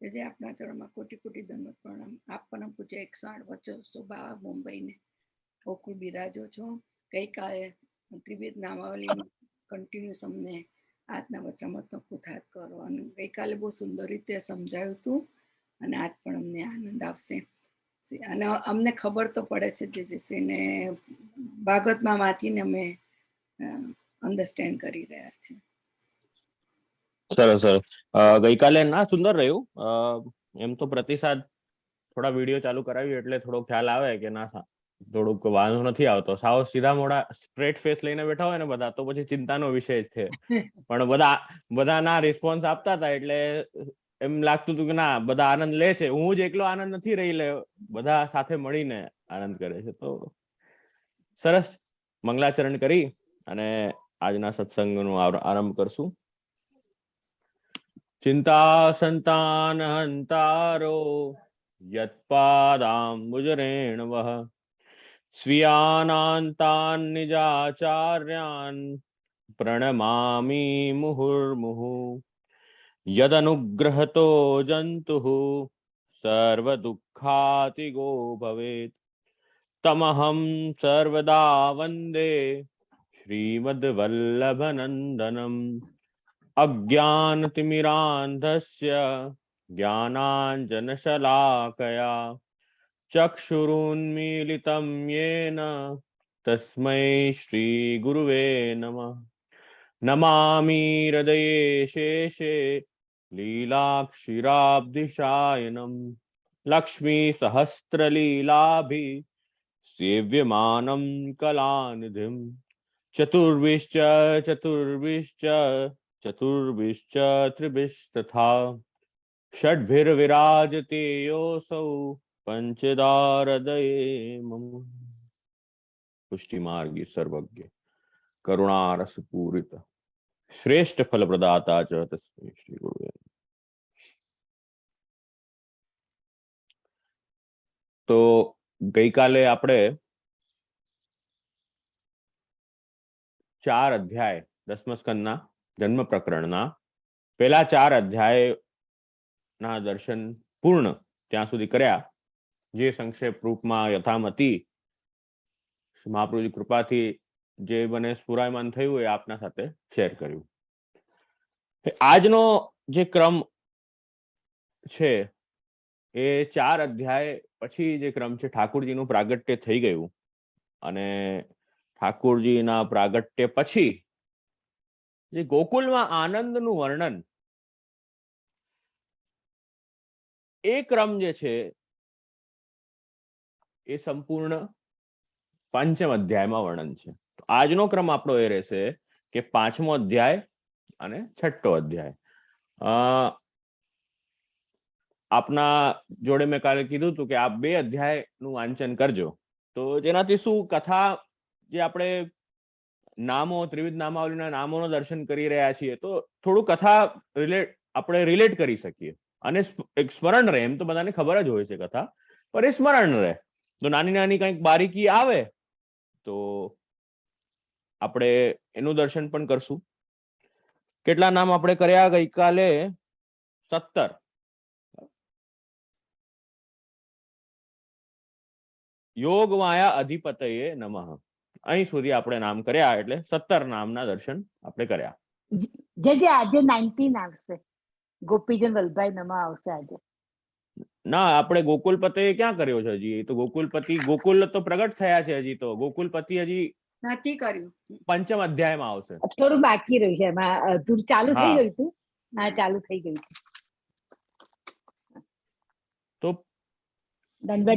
જે આપણા ચરણમાં કોટી કોટી દંડવત પ્રણામ. આપના પૂજ્ય 108 વર્ષો બાવા મુંબઈને ગોકુળ બિરાજો છો. ગઈકાલે ત્રિવિધ નામાવલીમાં કન્ટિન્યુઅસ અમને આજના વચનામૃતનો પુરસ્કાર કરો, અને ગઈકાલે બહુ સુંદર રીતે સમજાયું હતું, અને આજ પણ અમને આનંદ આવશે. અને અમને ખબર તો પડે છે જે શ્રીને ભાગવતમાં વાંચીને અમે અન્ડરસ્ટેન્ડ કરી રહ્યા છીએ. સરસ સરસ. ગઈકાલે ના સુંદર રહ્યું. એમ તો પ્રતિસાદ થોડા વિડીયો ચાલુ કરાવ્યું એટલે થોડો ખ્યાલ આવે કે ના થોડુંક વાંધો નથી આવતો. સાવ સીધા મોડા સ્ટ્રેટ ફેસ લઈને બેઠા હોય ને બધા, તો પછી ચિંતાનો વિષય જ છે. પણ બધા ના રિસ્પોન્સ આપતા હતા એટલે એમ લાગતું હતું કે ના બધા આનંદ લે છે. હું જ એકલો આનંદ નથી રહી લે, બધા સાથે મળીને આનંદ કરે છે. તો સરસ. મંગલાચરણ કરી અને આજના સત્સંગનો આરંભ કરશું. ચિંતા સંતાન હંતારો યત્પાદાંબુજરેણ વહ સ્વીયાનાંતાન નિજાચાર્યાન પ્રણમામિ મુહુર્મુહુ યદનુગ્રહતો જંતુઃ સર્વદુઃખાતિગો ભવેત તમહં સર્વદા વંદે શ્રીમદ્વલ્લભનંદનમ અજ્ઞાનતિમિરાંધસ્ય જ્ઞાનાંજનશલાકયા ચક્ષુરુન્મીલિतं येन તસ્मै શ્રીગુરુવે નમઃ. નમામિ હૃદયે શેષે લીલાક્ષીરાબ્ધિશાયનમ લક્ષ્મી સહસ્રલીલાભિ સેવ્યમાનમ કલાનિધિમ ચતુર્ભિશ્ચ ચતુર્ભિશ્ચ ચતુર્ભિશ્ચ ત્રિભિस्तथा ષડ્ભિર્વિરાજતે યોऽસૌ પંચદારદયે મમ. પુષ્ટિ માર્ગી સર્વજ્ઞ કરુણારસ પૂરિત શ્રેષ્ઠ ફલ પ્રદાતા ચ તસ્मै શ્રી ગુરુવે. તો ગઈકાલે આપણે 4 અધ્યાય 10મા સ્કંદના જન્મ પ્રકરણના પહેલા 4 અધ્યાયના દર્શન પૂર્ણ ત્યાં સુધી કર્યા, જે સંક્ષેપ રૂપમાં યથામતી મહાપ્રભુજી કૃપાથી જે મને સ્ફુરાયમાન થયું એ આપના સાથે શેર કર્યું. આજનો જે ક્રમ છે એ 4 અધ્યાય પછી જે ક્રમ છે, ઠાકુરજીનું પ્રાગટ્ય થઈ ગયું અને ઠાકુરજીના પ્રાગટ્ય પછી જે ગોકુલમાં આનંદનું વર્ણન, એ ક્રમ જે છે એ સંપૂર્ણ 5મ અધ્યાયમાં વર્ણન છે. તો આજનો ક્રમ આપણો એ રહેશે કે 5મો અધ્યાય અને 6ઠ્ઠો અધ્યાય. આપના જોડે મેં કાલે કીધું હતું કે આ 2 અધ્યાયનું વાંચન કરજો, તો જેનાથી શું કથા જે આપણે નામો ત્રિવિધ નામાવલીના નામોનો દર્શન કરી રહ્યા છીએ, તો થોડું કથા આપણે રિલેટ કરી શકીએ અને એક સ્મરણ રહે. એમ તો બધાને ખબર જ હોય છે કથા, પણ એ સ્મરણ રહે. તો નાની નાની કંઈક બારીકી આવે તો આપણે એનું દર્શન પણ કરશું. કેટલા નામ આપણે કર્યા ગઈકાલે? 17. યોગ માયા અધિપતયે નમઃ. અહીં સુધી આપણે નામ કર્યા, એટલે 17 નામના દર્શન આપણે કર્યા. જે આજે 19 આવશે, ગોપીજન વલ્લભાઈ નમઃ આવશે આજે. ના, આપણે ગોકુલપતિ ક્યાં કર્યો છે હજી? તો ગોકુલ તો પ્રગટ થયા છે હજી, તો ગોકુલપતિ હજી નથી કર્યું. 5મ અધ્યાયમાં આવશે. થોડું બાકી રહ્યું છે એમાં, ચાલુ થઈ ગયું હતું. હા, ચાલુ થઈ ગયું છે. તો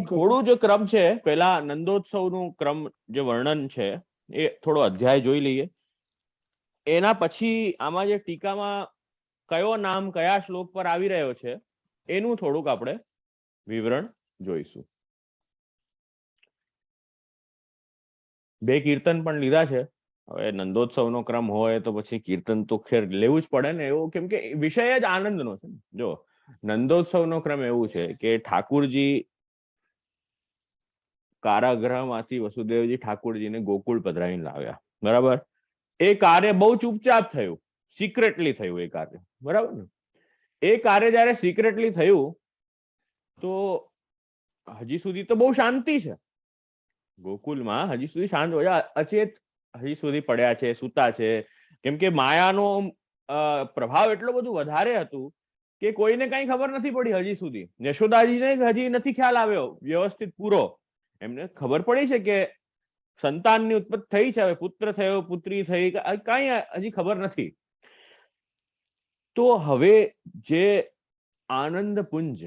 થોડું જે ક્રમ છે, પેલા નંદોત્સવનું ક્રમ જે વર્ણન છે એ થોડો અધ્યાય જોઈ લઈએ. એના પછી આમાં જે ટીકામાં કયો નામ કયા શ્લોક પર આવી રહ્યો છે એનું થોડુંક આપણે વિવરણ જોઈશું. 2 કીર્તન પણ લીધા છે. હવે નંદોત્સવનો ક્રમ હોય તો પછી કીર્તન તો ખેર લેવું જ પડે ને, એવું કેમ કે વિષય જ આનંદનો છે. જો નંદોત્સવનો ક્રમ એવું છે કે ઠાકુરજી કારાગૃહમાંથી વસુદેવજી ઠાકુરજીને ગોકુળ પધરાવીને લાવ્યા, બરાબર. એ કાર્ય બહુ ચૂપચાપ થયું, સિક્રેટલી થયું એ કાર્ય, બરાબર ને. એ કાર્ય જયારે સિક્રેટલી થયું તો હજી સુધી તો બહુ શાંતિ છે ગોકુલમાં, હજી સુધી શાંત હોય, અચેત હજી સુધી પડ્યા છે, સૂતા છે, કેમ કે માયાનો પ્રભાવ એટલો બધું વધારે હતું કે કોઈને કઈ ખબર નથી પડી હજી સુધી. યશોદાજીને હજી નથી ખ્યાલ આવ્યો વ્યવસ્થિત પૂરો. એમને ખબર પડી છે કે સંતાનની ઉત્પત્તિ થઈ છે, હવે પુત્ર થયો, પુત્રી થઈ, કઈ હજી ખબર નથી. તો હવે જે આનંદ પુંજ,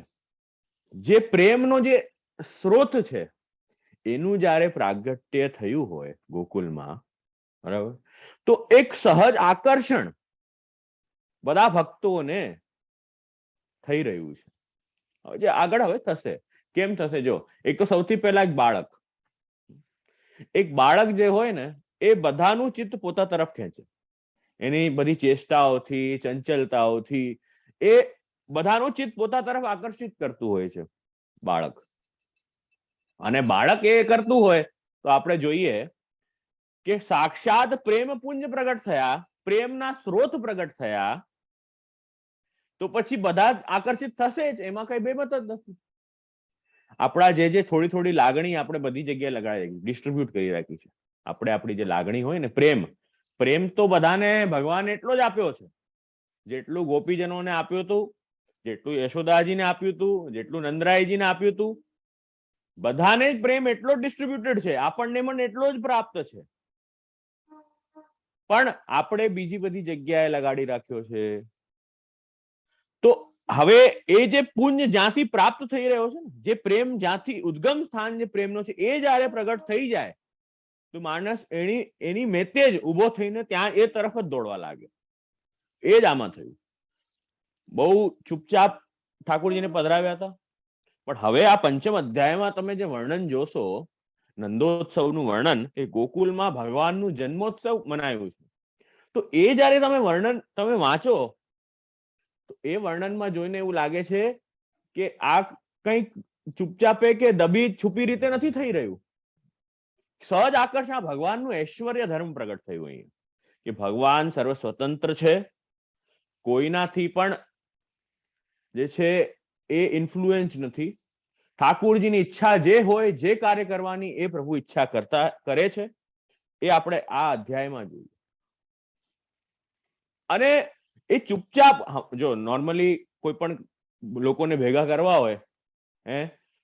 જે પ્રેમનો જે સ્ત્રોત છે, એનું જયારે પ્રાગટ્ય થયું હોય ગોકુલમાં, બરાબર, તો એક સહજ આકર્ષણ બધા ભક્તોને થઈ રહ્યું છે. જે આગળ હવે થશે, કેમ થશે જો, એક તો સૌથી પહેલા એક બાળક જે હોય ને એ બધાનું ચિત્ત પોતા તરફ ખેંચે, એની બધી ચેષ્ટાઓથી, ચંચલતાઓથી એ બધાનું ચિત્ત પોતા તરફ આકર્ષિત કરતું હોય છે બાળક. અને બાળક એ કરતું હોય તો આપણે જોઈએ કે સાક્ષાત પ્રેમ પુંજ પ્રગટ થયા, પ્રેમના સ્ત્રોત પ્રગટ થયા, તો પછી બધા આકર્ષિત થશે જ, એમાં કઈ બેમત જ નથી. આપણા જે થોડી થોડી લાગણી આપણે બધી જગ્યાએ લગાડી ડિસ્ટ્રીબ્યુટ કરી રાખી છે. આપણે આપણી જે લાગણી હોય ને, પ્રેમ તો બધાને ભગવાન એટલો જ આપ્યો છે, જેટલું ગોપીજનોને આપ્યું હતું, જેટલું યશોદાજીને આપ્યું હતું, જેટલું નંદરાયજીને આપ્યું હતું, બધાને જ પ્રેમ એટલો જ ડિસ્ટ્રીબ્યુટેડ છે, આપણને પણ એટલો જ પ્રાપ્ત છે. પણ આપણે બીજી બધી જગ્યાએ લગાડી રાખ્યો છે. તો હવે એ જે પુણ્ય જ્યાંથી પ્રાપ્ત થઈ રહ્યો છે ને, જે પ્રેમ જ્યાંથી ઉદ્ગમ સ્થાન જે પ્રેમનો છે, એ જયારે પ્રગટ થઈ જાય તો માણસ એની મેતે જ ઉભો થઈને ત્યાં એ તરફ જ દોડવા લાગે. એ જ આમાં થયું. બહુ ચૂપચાપ ઠાકોરજીને પધરાવ્યા હતા, પણ હવે આ પંચમ અધ્યાયમાં તમે જે વર્ણન જોશો, નંદોત્સવનું વર્ણન, એ ગોકુલમાં ભગવાનનું જન્મોત્સવ મનાયું છે. તો એ જયારે તમે વર્ણન તમે વાંચો તો એ વર્ણનમાં જોઈને એવું લાગે છે કે આ કંઈક ચૂપચાપે કે દબી છુપી રીતે નથી થઈ રહ્યું. સહજ આકર્ષણ, ભગવાનનું ઐશ્વર્ય ધર્મ પ્રગટ થયું અહીં કે ભગવાન સર્વ સ્વતંત્ર છે, કોઈનાથી પણ જે છે એ ઇન્ફ્લુએન્સ નથી. ઠાકુરજીની ઈચ્છા જે હોય, જે કાર્ય કરવાની એ પ્રભુ ઈચ્છા કરે છે. એ આપણે આ અધ્યાયમાં જોઈએ. અને એ ચૂપચાપ, જો નોર્મલી કોઈ પણ લોકોને ભેગા કરવા હોય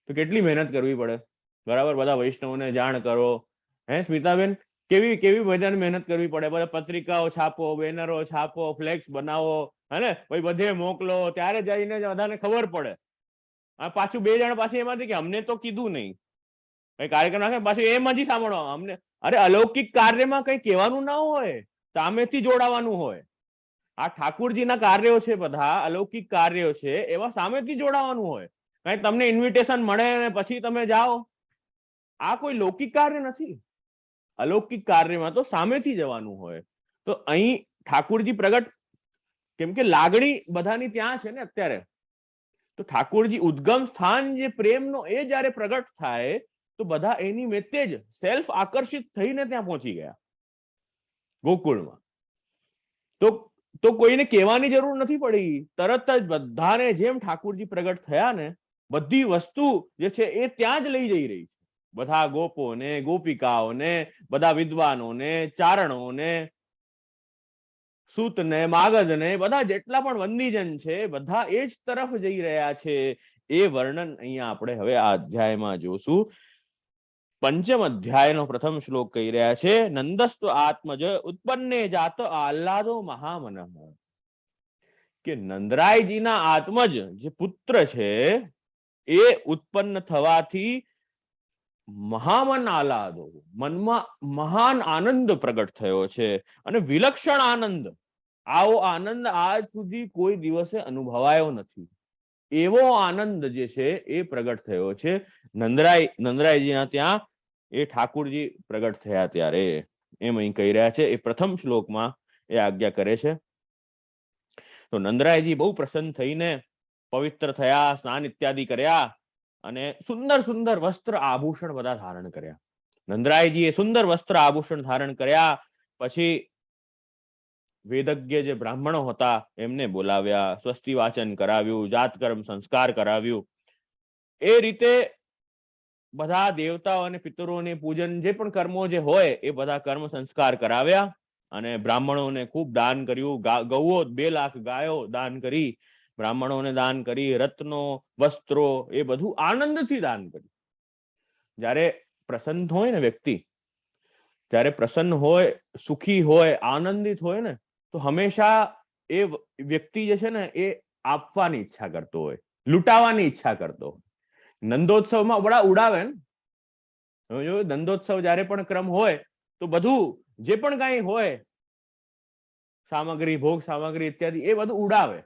તો કેટલી મહેનત કરવી પડે, બરાબર? બધા વૈષ્ણવોને જાણ કરો, સ્મિતાબેન, કેવી બધાને મહેનત કરવી પડે, બધા પત્રિકાઓ છાપો, બેનરો છાપો, ફ્લેક્સ બનાવો, હે, પછી બધે મોકલો, ત્યારે જઈને બધાને ખબર પડે. પાછું 2 જણ પાછી એમાંથી કે અમને તો કીધું નહીં, કઈ કાર્યક્રમ નાખે, પાછું એમ હજી સાંભળવા અમને. અરે અલૌકિક કાર્યમાં કઈ કહેવાનું ના હોય, સામેથી જોડાવાનું હોય. આ ઠાકુરજીના કાર્યો છે, બધા અલૌકિક કાર્યો છે, એવા સામેથી જોડાવાનું હોય. કઈ તમને ઇન્વિટેશન મળે અને પછી તમે જાઓ, આ કોઈ લૌકિક કાર્ય નથી. અલૌકિક કાર્યમાં તો સામેથી જવાનું હોય. તો અહીં ઠાકુરજી પ્રગટ, કેમ કે લાગણી બધાની ત્યાં છે ને અત્યારે, તો ઠાકુરજી ઉદ્ગમ સ્થાન જે પ્રેમનો એ જયારે પ્રગટ થાય તો બધા એની મેતે જ સેલ્ફ આકર્ષિત થઈને ત્યાં પહોંચી ગયા ગોકુળમાં. તો કોઈને કહેવાની જરૂર નથી પડી, તરત જ બધાને જેમ ઠાકુરજી પ્રગટ થયા ને, બધી વસ્તુ જે છે એ ત્યાં જ લઈ જઈ રહી છે. બધા ગોપોને, ગોપિકાઓને, બધા વિદ્વાનોને, ચારણોને, સૂતને, માગધને, બધા જેટલા પણ વંદીજન છે, બધા એ જ તરફ જઈ રહ્યા છે. એ વર્ણન અહીંયા આપણે હવે આ અધ્યાયમાં જોશું. પંચમ અધ્યાયનો પ્રથમ શ્લોક કહી રહ્યા છે, નંદસ્વ આત્મજ ઉત્પન્ને જાત આહ્લાદો મહામનઃ. કે નંદરાયજીના આત્મજ જે પુત્ર છે એ ઉત્પન્ન થવાથી મહામન આહ્લાદો, મનમાં મહાન આનંદ પ્રગટ થયો છે, અને વિલક્ષણ આનંદ. આવો આનંદ આજ સુધી કોઈ દિવસે અનુભવાયો નથી. એવો આનંદ જે છે એ પ્રગટ થયો છે નંદરાયજીના ત્યાં, એ ઠાકુરજી પ્રગટ થયા ત્યારે. એમ અહીં કહી રહ્યા છે. એ પ્રથમ શ્લોકમાં એ આજ્ઞા કરે છે. તો નંદરાયજી બહુ પ્રસન્ન થઈને પવિત્ર થયા, સ્નાન ઇત્યાદિ કર્યા, અને સુંદર સુંદર વસ્ત્ર આભૂષણ બધા ધારણ કર્યા. નંદરાયજીએ સુંદર વસ્ત્ર આભૂષણ ધારણ કર્યા. પછી વેદજ્ઞ જે બ્રાહ્મણો હતા એમને બોલાવ્યા, સ્વસ્તિ વાચન કરાવ્યું, જાતકર્મ સંસ્કાર કરાવ્યું. એ રીતે બધા દેવતાઓ અને પિતરોને પૂજન જે પણ કર્મો જે હોય એ બધા કર્મ સંસ્કાર કરાવ્યા અને બ્રાહ્મણોને ખૂબ દાન કર્યું. ગૌઓ 2 લાખ ગાયો દાન કરી, બ્રાહ્મણોને દાન કરી, રત્નો વસ્ત્રો એ બધું આનંદથી દાન કર્યું. જ્યારે પ્રસન્ન હોય ને વ્યક્તિ, જ્યારે પ્રસન્ન હોય, સુખી હોય, આનંદિત હોય ને, તો હંમેશા એ વ્યક્તિ જે છે ને એ આપવાની ઈચ્છા કરતો હોય, લૂંટાવાની ઈચ્છા કરતો હોય. નંદોત્સવમાં બડા ઉડાવે ને, તમે જોયું નંદોત્સવ જ્યારે પણ ક્રમ હોય તો બધું જે પણ કઈ હોય સામગ્રી, ભોગ સામગ્રી ઇત્યાદિ એ બધું ઉડાવે.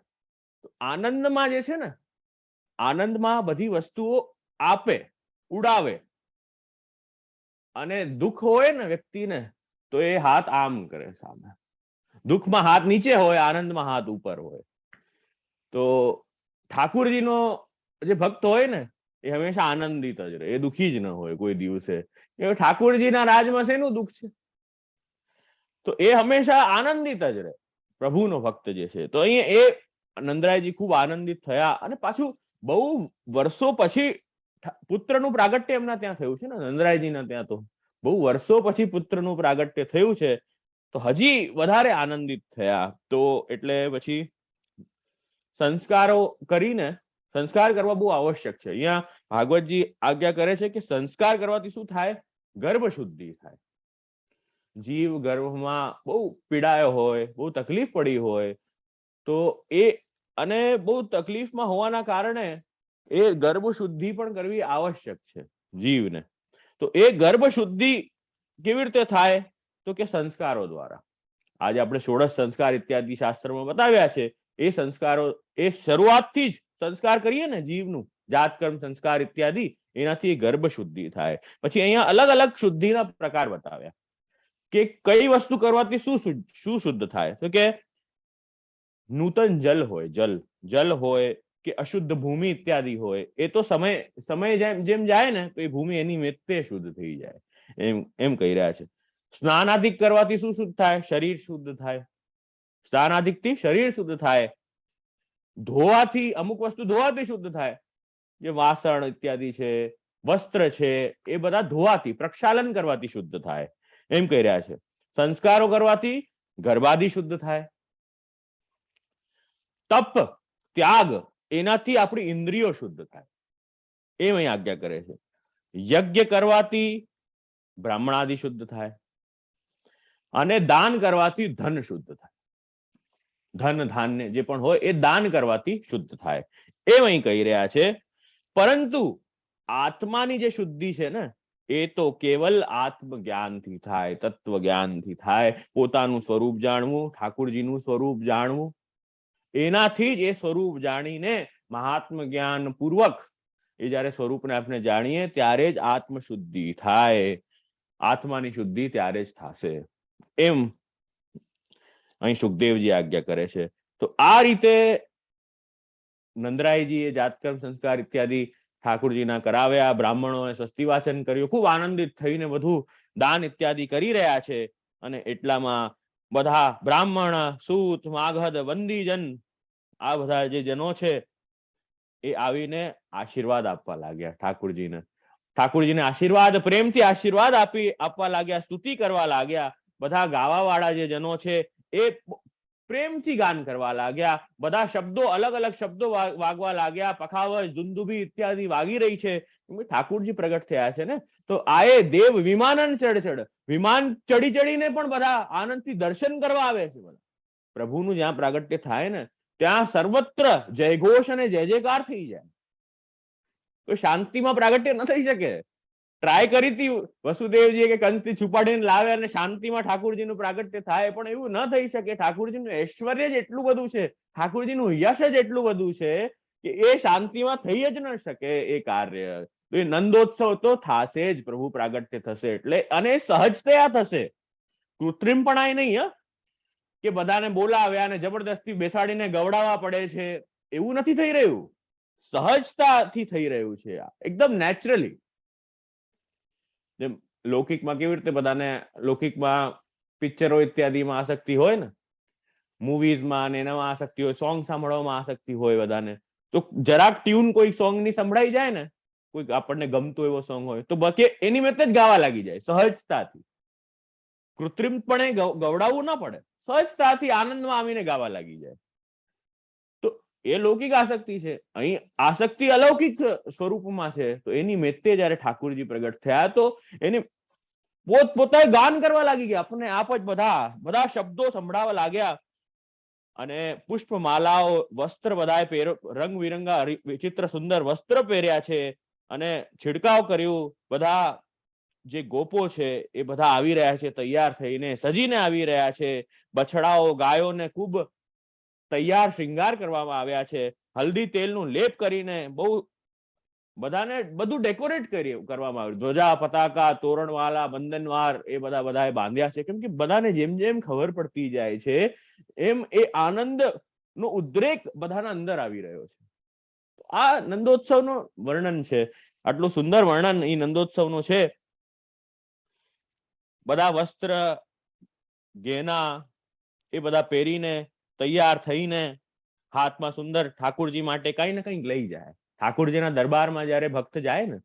તો આનંદમાં જે છે ને, આનંદમાં બધી વસ્તુઓ આપે, ઉડાવે. અને દુઃખ હોય ને વ્યક્તિને તો એ હાથ આમ કરે સામે. દુઃખમાં હાથ નીચે હોય, આનંદમાં હાથ ઉપર હોય. તો ઠાકુરજીનો જે ભક્ત હોય ને એ હંમેશા આનંદિત જ રહે, એ દુઃખી જ ન હોય કોઈ દિવસે. એ ઠાકુરજીના રાજમાં શેનું દુઃખ છે? તો એ હંમેશા આનંદિત જ રહે, પ્રભુનો ભક્ત જે છે. તો અહીંયા એ નંદરાયજી ખૂબ આનંદિત થયા અને પાછું બહુ વર્ષો પછી પુત્રનું પ્રાગટ્ય એમના ત્યાં થયું છે ને, નંદરાયજીના ત્યાં તો બહુ વર્ષો પછી પુત્રનું પ્રાગટ્ય થયું છે. તો હજી વધારે આનંદિત થયા. તો એટલે પછી સંસ્કારો કરીને, સંસ્કાર કરવા બહુ આવશ્યક છે. અહીંયા ભાગવતજી આજ્ઞા કરે છે કે સંસ્કાર કરવાથી શું થાય? ગર્ભ શુદ્ધિ થાય. જીવ ગર્ભમાં બહુ પીડાયો હોય, બહુ તકલીફ પડી હોય, તો એ અને બહુ તકલીફમાં હોવાના કારણે એ ગર્ભ શુદ્ધિ પણ કરવી આવશ્યક છે જીવને. તો એ ગર્ભ શુદ્ધિ કેવી રીતે થાય? તો કે સંસ્કારો દ્વારા. આજે આપણે 16 સંસ્કાર ઇત્યાદિ શાસ્ત્રમાં બતાવ્યા છે. એ સંસ્કારો, એ શરૂઆતથી જ સંસ્કાર કરીએ ને જીવનું, જાતકર્મ સંસ્કાર ઇત્યાદિ, એનાથી ગર્ભ શુદ્ધિ થાય. પછી અહીંયા અલગ અલગ શુદ્ધિના પ્રકાર બતાવ્યા કે કઈ વસ્તુ કરવાથી શું શુદ્ધ થાય. તો કે નૂતન જલ હોય, જલ હોય કે અશુદ્ધ ભૂમિ ઇત્યાદિ હોય, એ તો સમય જેમ જાય ને તો એ ભૂમિ એની મેતે શુદ્ધ થઈ જાય, એમ કહી રહ્યા છે. સ્નાનાદિક કરવાથી શું શુદ્ધ થાય? શરીર શુદ્ધ થાય. સ્નાનાદિક થી શરીર શુદ્ધ થાય. ધોવાથી, અમુક વસ્તુ ધોવાથી શુદ્ધ થાય, જે વાસણ ઇત્યાદિ છે, વસ્ત્ર છે, એ બધા ધોવાથી, પ્રક્ષાલન કરવાથી શુદ્ધ થાય, એમ કહી રહ્યા છે. સંસ્કારો કરવાથી ગર્ભાદિ શુદ્ધ થાય. તપ, ત્યાગ, એનાથી આપણી ઇન્દ્રિયો શુદ્ધ થાય, એમ અહીં આજ્ઞા કરે છે. યજ્ઞ કરવાથી બ્રાહ્મણાદિ શુદ્ધ થાય અને દાન કરવાથી ધન શુદ્ધ થાય. ધન ધાન્ય જે પણ હોય એ દાન કરવાથી શુદ્ધ થાય, એમ અહીં કહી રહ્યા છે. પરંતુ આત્માની જે શુદ્ધિ છે ને, એ તો કેવલ આત્મજ્ઞાનથી થાય, તત્વ જ્ઞાનથી થાય. પોતાનું સ્વરૂપ જાણવું, ઠાકુરજીનું સ્વરૂપ જાણવું, એનાથી જ એ સ્વરૂપ જાણીને મહાત્મ જ્ઞાન પૂર્વક એ જયારે સ્વરૂપને આપણે જાણીએ ત્યારે જ આત્મ શુદ્ધિ થાય. આત્માની શુદ્ધિ ત્યારે જ થશે, એમ અહીં સુખદેવજી આજ્ઞા કરે છે. તો આ રીતે નંદરાયજીએ જાતકર્મ સંસ્કાર ઇત્યાદિ ઠાકુરજીના કરાવ્યા, બ્રાહ્મણોએ સ્વસ્તિ વાચન કર્યું, ખૂબ આનંદિત થઈને બધું દાન ઇત્યાદિ કરી રહ્યા છે. અને એટલામાં બધા બ્રાહ્મણ, સૂત, માગધ, બંદીજન, આ બધા જે જનો છે એ આવીને આશીર્વાદ આપવા લાગ્યા ઠાકુરજીને. ઠાકુરજીને આશીર્વાદ, પ્રેમથી આશીર્વાદ આપવા લાગ્યા, સ્તુતિ કરવા લાગ્યા. બધા ગાવા વાળા જે જનો છે એ પ્રેમથી ગાન કરવા લાગ્યા. બધા શબ્દો, અલગ અલગ શબ્દો વાગવા લાગ્યા. પખાવજ, દુંદુભી ઇત્યાદિ વાગી રહી છે. ઠાકુરજી પ્રગટ થયા છે ને, તો આએ દેવ વિમાનન ચઢ, વિમાન ચડી ચડીને પણ બધા આનંદથી દર્શન કરવા આવે છે. બધા પ્રભુનું જ્યાં પ્રાગટ્ય થાય ને ત્યાં સર્વત્ર જયઘોષ અને જય જયકાર થઈ જાય. તો શાંતિમાં પ્રાગટ્ય ન થઈ શકે. ટ્રાય કરી હતી વસુદેવજી કે કંસથી છુપાડીને લાવે અને શાંતિમાં ઠાકુરજીનું પ્રાગટ્ય થાય, પણ એવું ન થઈ શકે. ઠાકુરજીનું ઐશ્વર્ય જ એટલું બધું છે, ઠાકુરજીનું યશ જ એટલું બધું છે કે એ શાંતિમાં થઈ જ ન શકે એ કાર્ય. તો એ નંદોત્સવ તો થશે જ, પ્રભુ પ્રાગટ્ય થશે એટલે, અને સહજતયા થશે, કૃત્રિમપણાય નહીં. કે બધાને બોલાવ્યા અને જબરદસ્તી બેસાડીને ગવડાવવા પડે છે, એવું નથી થઈ રહ્યું. સહજતાથી થઈ રહ્યું છે, એકદમ નેચરલી. જેમ લૌકિકમાં કેવી રીતે બધાને લૌકિકમાં પિક્ચરો ઇત્યાદિમાં આસક્તિ હોય ને, મૂવીઝમાં ને એનામાં આસક્તિ હોય, સોંગ સાંભળવામાં આસક્તિ હોય બધાને, તો જરાક ટ્યુન કોઈ સોંગ ની સંભળાઈ જાય ને, કોઈ આપણને ગમતો એવો સોંગ હોય તો બાકી એની મેતે જ ગાવા લાગી જાય સહજતાથી. કૃત્રિમપણે ગવડાવવું ના પડે, સહજતાથી આનંદમાં આવીને ગાવા લાગી જાય. તો એ લૌકિક આસક્તિ છે. અહીં આસક્તિ અલૌકિક સ્વરૂપમાં છે. તો એની મેતે જયારે ઠાકુરજી પ્રગટ થયા તો એની પોતે ગાન કરવા લાગી ગયા, આપણને આપ જ બધા શબ્દો સંભળાવા લાગ્યા. અને પુષ્પમાલાઓ, વસ્ત્ર બધાએ રંગબિરંગા વિચિત્ર સુંદર વસ્ત્ર પહેર્યા છે અને છિડકાવ કર્યું. બધા જે ગોપો છે એ બધા આવી રહ્યા છે, તૈયાર થઈને સજીને આવી રહ્યા છે. બછડાઓ, ગાયોને ખૂબ તૈયાર શૃંગાર કરવામાં આવ્યા છે. હલ્દી તેલનું લેપ કરીને બહુ બધાને બધું ડેકોરેટ કરવામાં આવ્યું. ધ્વજા, પતાકા, તોરણવાલા, બંધનવાર એ બધાએ બાંધ્યા છે. કેમ કે બધાને જેમ જેમ ખબર પડતી જાય છે એમ એ આનંદ નો ઉદ્રેક બધાના અંદર આવી રહ્યો છે. આ નંદોત્સવનું વર્ણન છે. આટલું સુંદર વર્ણન એ નંદોત્સવનું છે. બધા વસ્ત્ર ગેના એ બધા પહેરીને તૈયાર થઈને હાથમાં સુંદર ઠાકુરજી માટે કઈ ને કઈ લઈ જાય. ઠાકુરજીના દરબારમાં જયારે ભક્ત જાય ને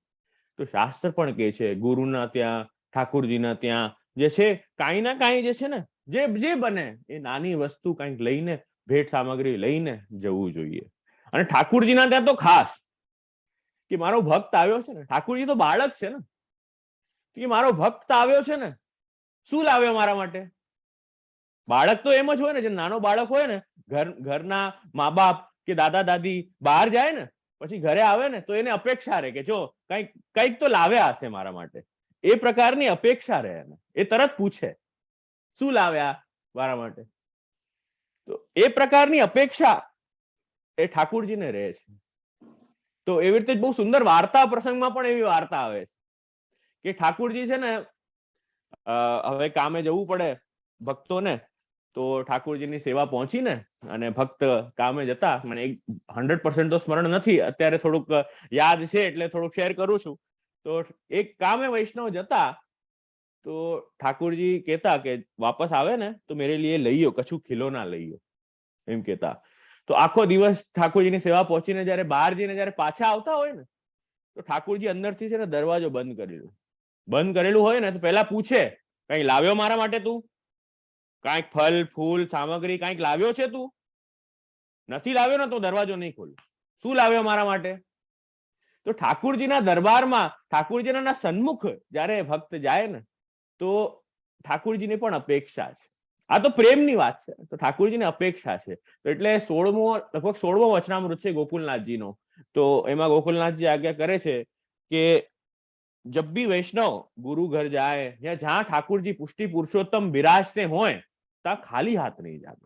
તો શાસ્ત્ર પણ કહે છે ગુરુના ત્યાં, ઠાકુરજીના ત્યાં જે છે કાંઈ ના કાંઈ જે છે ને જે બને એ નાની વસ્તુ કંઈક લઈને, ભેટ સામગ્રી લઈને જવું જોઈએ. અને ઠાકુરજીના ત્યાં તો ખાસ કે મારો ભક્ત આવ્યો છે ને, ઠાકુરજી તો બાળક છે ને, કે મારો ભક્ત આવ્યો છે ને, શું લાવ્યો મારા માટે? બાળક તો એમ જ હોય ને, જે નાનો બાળક હોય ને, ઘરના મા બાપ કે દાદા દાદી બહાર જાય ને પછી ઘરે આવે ને તો એને અપેક્ષા રહે કે જો કંઈક તો લાવ્યા હશે મારા માટે. એ પ્રકારની અપેક્ષા રહે એને. એ તરત પૂછે શું લાવ્યા મારા માટે. તો એ પ્રકારની અપેક્ષા એ ઠાકુરજીને રહે છે. તો એવી રીતે બહુ સુંદર વાર્તા પ્રસંગમાં પણ એવી વાર્તા આવે છે કે ઠાકુરજી છે ને હવે કામે જવું પડે ભક્તોને, તો ઠાકુરજીની સેવા પહોંચીને અને ભક્ત કામે જતા, મને 100% તો સ્મરણ નથી અત્યારે, થોડુંક યાદ છે એટલે થોડુંક શેર કરું છું. તો એક કામે વૈષ્ણવ જતા તો ઠાकुरजी कहता કે વાપસ આવે ને તો મેરે લીએ લઈયો, કછું ખિલોના લઈયો એમ કહેતા. તો આખો દિવસ ઠાकुरજીની સેવા પહોંચીને જયારે બહાર જઈને જયારે પાછા આવતા હોય ને તો ઠાकुरજી અંદરથી છે ને દરવાજો બંધ કરેલું હોય ને તો પહેલા પૂછે કઈ લાવ્યો મારા માટે તું? કાંઈક ફળ ફૂલ સામગ્રી કાંઈક લાવ્યો છે તું? નથી લાવ્યો ને તો દરવાજો નહીં ખોલ. શું લાવ્યો મારા માટે? તો ઠાकुरજીના દરબારમાં, ઠાकुरજીના સન્મુખ જયારે ભક્ત જાય ને તો ઠાकुरજીની પણ અપેક્ષા છે. આ તો પ્રેમની વાત છે. તો ઠાकुरજીની અપેક્ષા છે. તો એટલે લગભગ 16મો વચનામૃત છે ગોકુલનાથજીનો. તો એમાં ગોકુલનાથજી આજ્ઞા કરે છે કે जब भी वैष्णव गुरु घर जाए या जहां ठाकुर जी पुष्टि पुरुषोत्तम विराजते होए ता खाली हाथ नहीं जातो.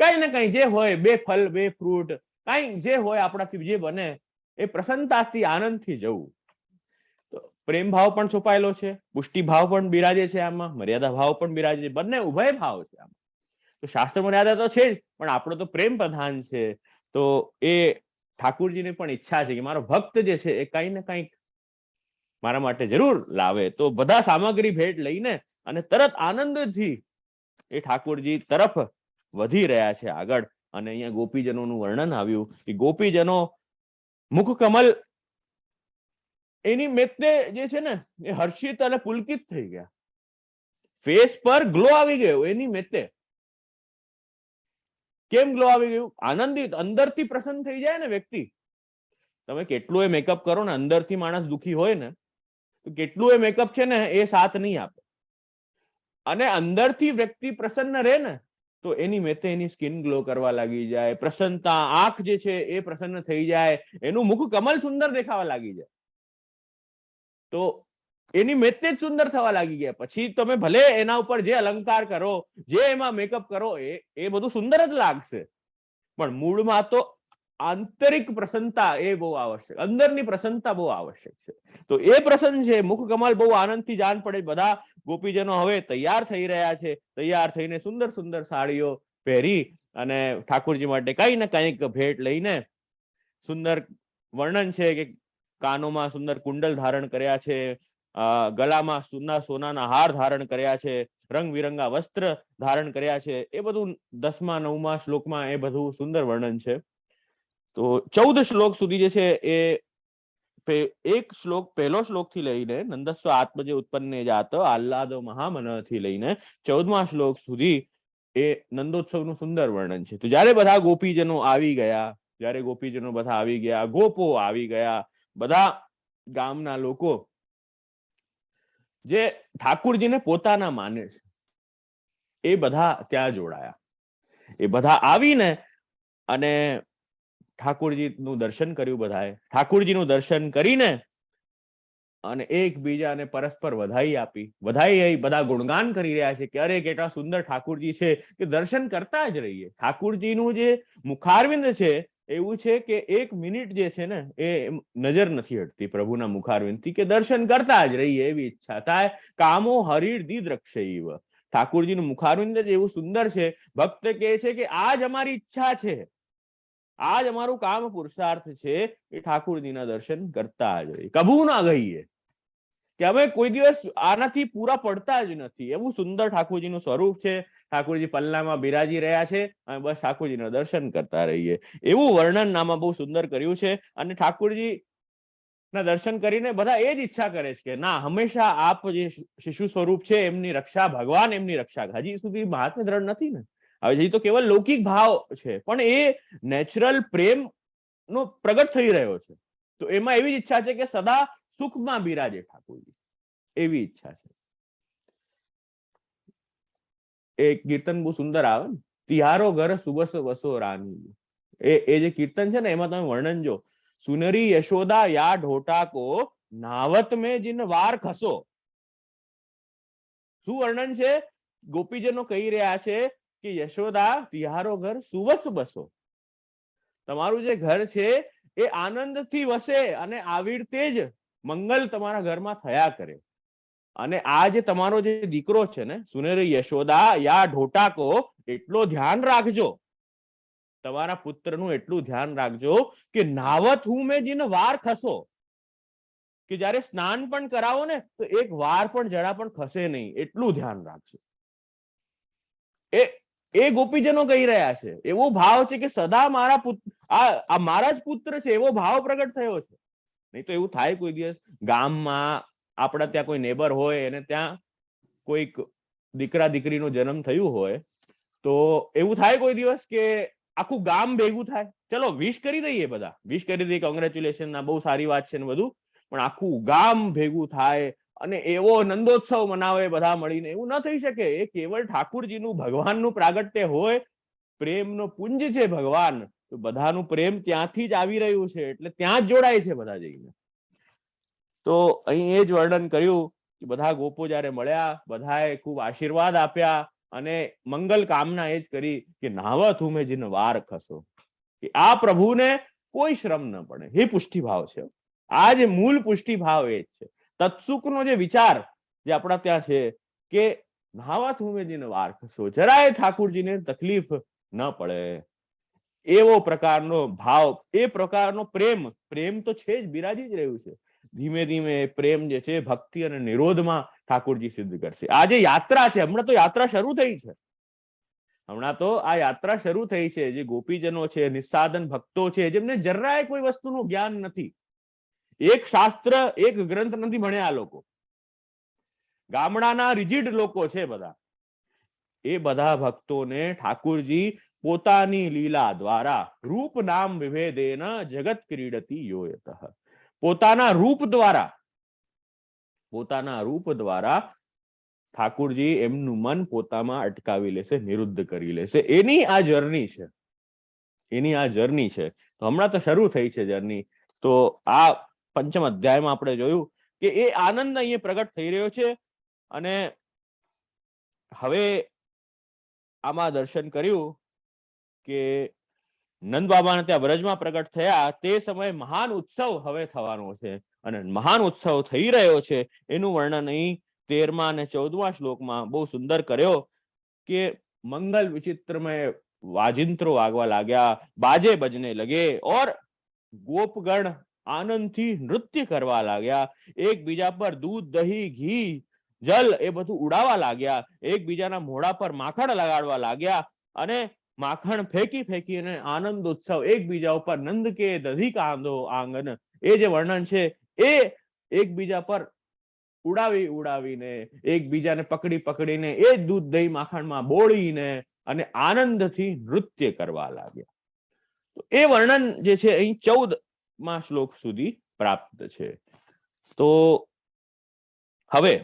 कहीं ना कहीं जे होय, बे फल बे फ्रूट कहीं जे होय आपणाथी जे बने ए प्रसन्नताथी आनंदथी जવું. તો પ્રેમ ભાવ પણ છુપાયેલો છે, પુષ્ટિ ભાવ પણ બિરાજે છે આમાં, મર્યાદા ભાવ પણ બિરાજે છે, બંને ઉભય ભાવ છે આમાં. તો શાસ્ત્ર મર્યાદા તો છે જ, પણ આપણો તો પ્રેમ પ્રધાન છે. તો એ ઠાकुरજીની પણ ઈચ્છા છે કે મારો ભક્ત જે છે એ કઈ ને કઈક મારા માટે જરૂર લાવે. તો બધા સામગ્રી ભેટ લઈને અને તરત આનંદથી એ ઠાकुरજી તરફ વધી રહ્યા છે આગળ. અને અહીંયા ગોપીજનોનું વર્ણન આવ્યું કે ગોપીજનો મુખ કમલ એની મેતે જે છે ને એ હર્ષિત અને પુલકિત થઈ ગયા. ફેસ પર ગ્લો આવી ગયો એની મેતે. કેમ ગ્લો આવી ગયું? આનંદિત, અંદરથી પ્રસન્ન થઈ જાય ને વ્યક્તિ. તમે કેટલું એ મેકઅપ કરો ને, અંદરથી માણસ દુખી હોય ને તો કેટલું એ મેકઅપ છે ને એ સાથ નહીં આપે. અને અંદરથી વ્યક્તિ પ્રસન્ન રહે ને તો એની મેતે એની સ્કિન ગ્લો કરવા લાગી જાય, પ્રસન્નતા, આંખ જે છે એ પ્રસન્ન થઈ જાય, એનું મુખ કમલ સુંદર દેખાવા લાગી જાય. તો એની મેતે જ સુંદર થવા લાગી ગયા. પછી તમે ભલે એના ઉપર જે અલંકાર કરો, જે એમાં મેકઅપ કરો, એ બધું સુંદર જ લાગશે, પણ મૂળમાં તો આંતરિક પ્રસન્નતા એ બહુ આવશ્યક, અંદરની પ્રસન્નતા બહુ આવશ્યક છે. તો એ પ્રસન્ન છે, મુખ કમલ બહુ આનંદથી જાન પડે. બધા ગોપીજનો હવે તૈયાર થઈ રહ્યા છે. તૈયાર થઈને સુંદર સુંદર સાડીઓ પહેરી અને ઠાकुरજી માટે કઈ ને કઈક ભેટ લઈને, સુંદર વર્ણન છે કે કાનોમાં સુંદર કુંડલ ધારણ કર્યા છે, ગળામાં સુંદર સોનાના હાર ધારણ કર્યા છે, રંગબિરંગા વસ્ત્ર ધારણ કર્યા છે, એ બધું 10મા 9મા શ્લોકમાં એ બધું સુંદર વર્ણન છે. તો 14 શ્લોક સુધી જે છે એ એક શ્લોક, પહેલો શ્લોક થી લઈને નંદસ્વ આત્મજે ઉત્પન્ને જાત આહ્લાદો મહામન થી લઈને 14મા શ્લોક સુધી એ નંદોત્સવનું સુંદર વર્ણન છે. તો જયારે બધા ગોપીજનો આવી ગયા, જયારે ગોપીજનો બધા આવી ગયા, ગોપો આવી ગયા, બધા ગામના લોકો જે ઠાકુરજીને પોતાના માને છે એ બધા ત્યાં જોડાયા. એ બધા આવીને અને ઠાકુરજીનું દર્શન કર્યું બધાએ. ઠાકુરજીનું દર્શન કરીને અને એકબીજાને પરસ્પર વધાઈ આપી. વધાઈ બધા ગુણગાન કરી રહ્યા છે કે અરે કેટલા સુંદર ઠાકુરજી છે કે દર્શન કરતા જ રહીએ. ઠાકુરજીનું જે મુખારવિંદ છે એવું છે કે 1 મિનિટ જે છે ને એ નજર નથી હટતી પ્રભુના મુખારવિંદથી, કે દર્શન કરતા જ રહીએ એવી ઈચ્છા થાય. કામો હરિર્દી દ્રક્ષૈવ. ઠાકુરજીનું મુખારવિંદ જ એવું સુંદર છે. ભક્ત કહે છે કે આ જ અમારી ઈચ્છા છે, આજ અમારું કામ પુરુષાર્થ છે એ ઠાકુરજીના દર્શન કરતા જ રહીએ, કભુ ના ગઈએ, કે અમે કોઈ દિવસ આનાથી પૂરા પડતા જ નથી. એવું સુંદર ઠાકુરજીનું સ્વરૂપ છે. ઠાકુરજી પલ્લામાં બિરાજી રહ્યા છે અને બસ ઠાકુરજીના દર્શન કરતા રહીએ, એવું વર્ણન આમાં બહુ સુંદર કર્યું છે. અને ઠાકુરજી ના દર્શન કરીને બધા એ જ ઈચ્છા કરે છે કે ના, હંમેશા આપ જે શિશુ સ્વરૂપ છે એમની રક્ષા, ભગવાન એમની રક્ષા. હજી સુધી મહાત્મ્ય દ્રઢ નથી ને, હવે હજી તો કેવલ લૌકિક ભાવ છે, પણ એ નેચરલ પ્રેમ નો પ્રગટ થઈ રહ્યો છે. તો એમાં એવી જ ઈચ્છા છે કે સદા સુખમાં બિરાજે ઠાકુરજી, એવી ઈચ્છા છે. એક કીર્તન બહુ સુંદર આવે ને, તિહારો ઘર સુબસ વસો રાની. એ જે કીર્તન છે ને એમાં તમે વર્ણન જો, સુનરી યશોદા યા ઢોટા કો નાવત में जिन વાર ખસો. શું વર્ણન છે? ગોપીજનો કહી રહ્યા છે કે યશોદા તિહારો ઘર સુવસ બસો, તમારું જે ઘર છે એ આનંદથી વસે અને આવી રીતે જ મંગલ તમારા ઘરમાં થયા કરે. અને આ જે તમારો જે દીકરો છે ને, સુનેરી યશોદા યા ઢોટાકો, એટલો ધ્યાન રાખજો, તમારા પુત્રનું એટલું ધ્યાન રાખજો કે નાવત હું મેં જીન વાર ખસો, કે જયારે સ્નાન પણ કરાવો ને તો એક વાર પણ જરા પણ ખસે નહીં, એટલું ધ્યાન રાખજો. એ ગોપીજનો કહી રહ્યા છે. એવો ભાવ છે કે સદા મારા પુત્ર, આ મારા જ પુત્ર છે, એવો ભાવ પ્રગટ થયો છે. નહીં તો એવું થાય કોઈ દિવસ ગામમાં આપણા ત્યાં કોઈ નેબર હોય અને ત્યાં કોઈક દીકરા દીકરીનો જન્મ થયું હોય તો એવું થાય કોઈ દિવસ કે આખું ગામ ભેગું થાય, ચલો વિશ કરી દઈએ, બધા વિશ કરી દઈએ, કોંગ્રેચ્યુલેશન, ના બહુ સારી વાત છે ને બધું, પણ આખું ગામ ભેગું થાય અને એવો નંદોત્સવ મનાવે બધા મળીને, એવું ન થઈ શકે. એ કેવળ ઠાકુરજીનું, ભગવાનનું પ્રાગટ્ય હોય, પ્રેમનો પુંજ છે ભગવાન, તો બધાનું પ્રેમ ત્યાંથી જ આવી રહ્યું છે, એટલે ત્યાં જ જોડાય છે બધા જઈને. તો અહીં એ જ વર્ણન કર્યું કે બધા ગોપો જયારે મળ્યા, બધાએ ખૂબ આશીર્વાદ આપ્યા અને મંગલ કામના એ જ કરી કે નાવત હું મેં જીન વાર ખસો, કે આ પ્રભુને કોઈ શ્રમ ન પડે. એ પુષ્ટિભાવ છે. આ જે મૂળ પુષ્ટિભાવ એ જ છે. તત્સુખનો જે વિચાર જે આપણા ત્યાં છે કે નાવત હું મેં જીન વાર ખસો, જરાય ઠાકુરજીને તકલીફ ન પડે, એવો પ્રકારનો ભાવ, એ પ્રકારનો પ્રેમ તો છે જ, બિરાજી જ રહ્યું છે. ધીમે ધીમે પ્રેમ જે છે ભક્તિ અને નિરોધમાં ઠાકોરજી સિદ્ધ કરશે. આ જે યાત્રા છે, હમણાં તો યાત્રા શરૂ થઈ છે, હમણાં તો આ યાત્રા શરૂ થઈ છે. જે ગોપીજનો છે, નિસ્સાધન ભક્તો છે, જેમને જરાય કોઈ વસ્તુનું જ્ઞાન નથી, એક શાસ્ત્ર, એક ગ્રંથ નથી ભણ્યા લોકો, ગામડાના રિજિડ લોકો છે બધા, એ બધા ભક્તોને ઠાકુરજી પોતાની લીલા દ્વારા રૂપ નામ વિભેદેન જગત ક્રીડતી યોયતઃ, પોતાના રૂપ દ્વારા ઠાકુરજી એમનું મન પોતામાં અટકાવી લેશે, નિરુદ્ધ કરી લેશે. એની આ જર્ની છે, એની આ જર્ની છે. તો હમણાં તો શરૂ થઈ છે જર્ની. તો આ 5મ અધ્યાયમાં આપણે જોયું કે એ આનંદ અહીંયા પ્રગટ થઈ રહ્યો છે. અને હવે આમાં દર્શન કર્યું કે નંદ બાબાને ત્યાં વ્રજમાં પ્રગટ થયા તે સમયે મહાન ઉત્સવ હવે થવાનો છે, અને મહાન ઉત્સવ થઈ રહ્યો છે એનું વર્ણન અહીં 13મા અને 14મા શ્લોકમાં બહુ સુંદર કર્યો કે મંગલ વિચિત્રમય વાજિંત્રો વાગવા લાગ્યા, બાજે બજને લગે, और गोपगण आनंदથી નૃત્ય કરવા લાગ્યા, એકબીજા પર દૂધ દહીં ઘી જલ એ બધું ઉડાવવા લાગ્યા, એકબીજાના મોઢા પર માખણ લગાડવા લાગ્યા અને માખણ ફેંકી ફેંકીને આનંદ ઉત્સવ એકબીજા ઉપર નંદ કે દધી કાંદો આંગન, એ જે વર્ણન છે એ એકબીજા પર ઉડાવી ઉડાવીને એકબીજાને પકડી પકડીને એ દૂધ દહીં માખણમાં બોળીને અને આનંદથી નૃત્ય કરવા લાગ્યા. તો એ વર્ણન જે છે અહીં 14મા શ્લોક સુધી પ્રાપ્ત છે. તો હવે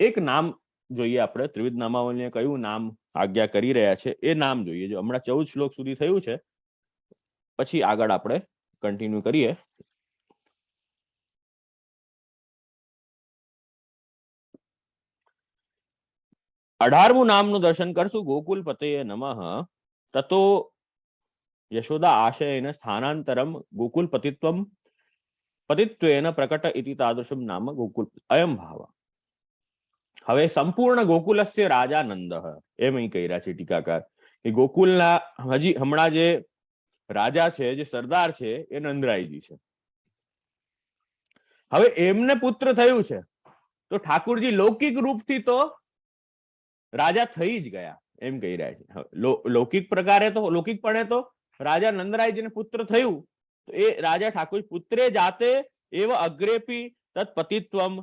એક નામ જોઈએ આપણે, ત્રિવિધ નામાવલીને કયું નામ આજ્ઞા કરી રહ્યા છે એ નામ જોઈએ. જો હમણાં 14 શ્લોક સુધી થયું છે, પછી આગળ આપણે કન્ટિન્યુ કરીએ. અઢારમું નામનું દર્શન કરશું. ગોકુલ પતયે નમઃ તતો યશોદા આશયેન સ્થાનાંતરમ ગોકુલ પતિત્વમ પતિત્વેન પ્રકટ ઇતિ તાદૃશમ નામ ગોકુલ અયમ ભાવ. હવે સંપૂર્ણ ગોકુલસ્ય રાજા નંદ, એમ અહીં કહી રહ્યા છે ટીકાકાર કે ગોકુલના હમણાં જે રાજા છે, જે સરદાર છે એ નંદરાયજી છે. હવે એમને પુત્ર થયું છે તો ઠાકુરજી લૌકિક રૂપથી તો રાજા થઈ જ ગયા એમ કહી રહ્યા છે. લૌકિક પ્રકારે તો લૌકિકપણે તો રાજા નંદરાયજીને પુત્ર થયું, તો એ રાજા ઠાકુર પુત્રે જાતે એવ અગ્રેપી તત્ પતિત્વમ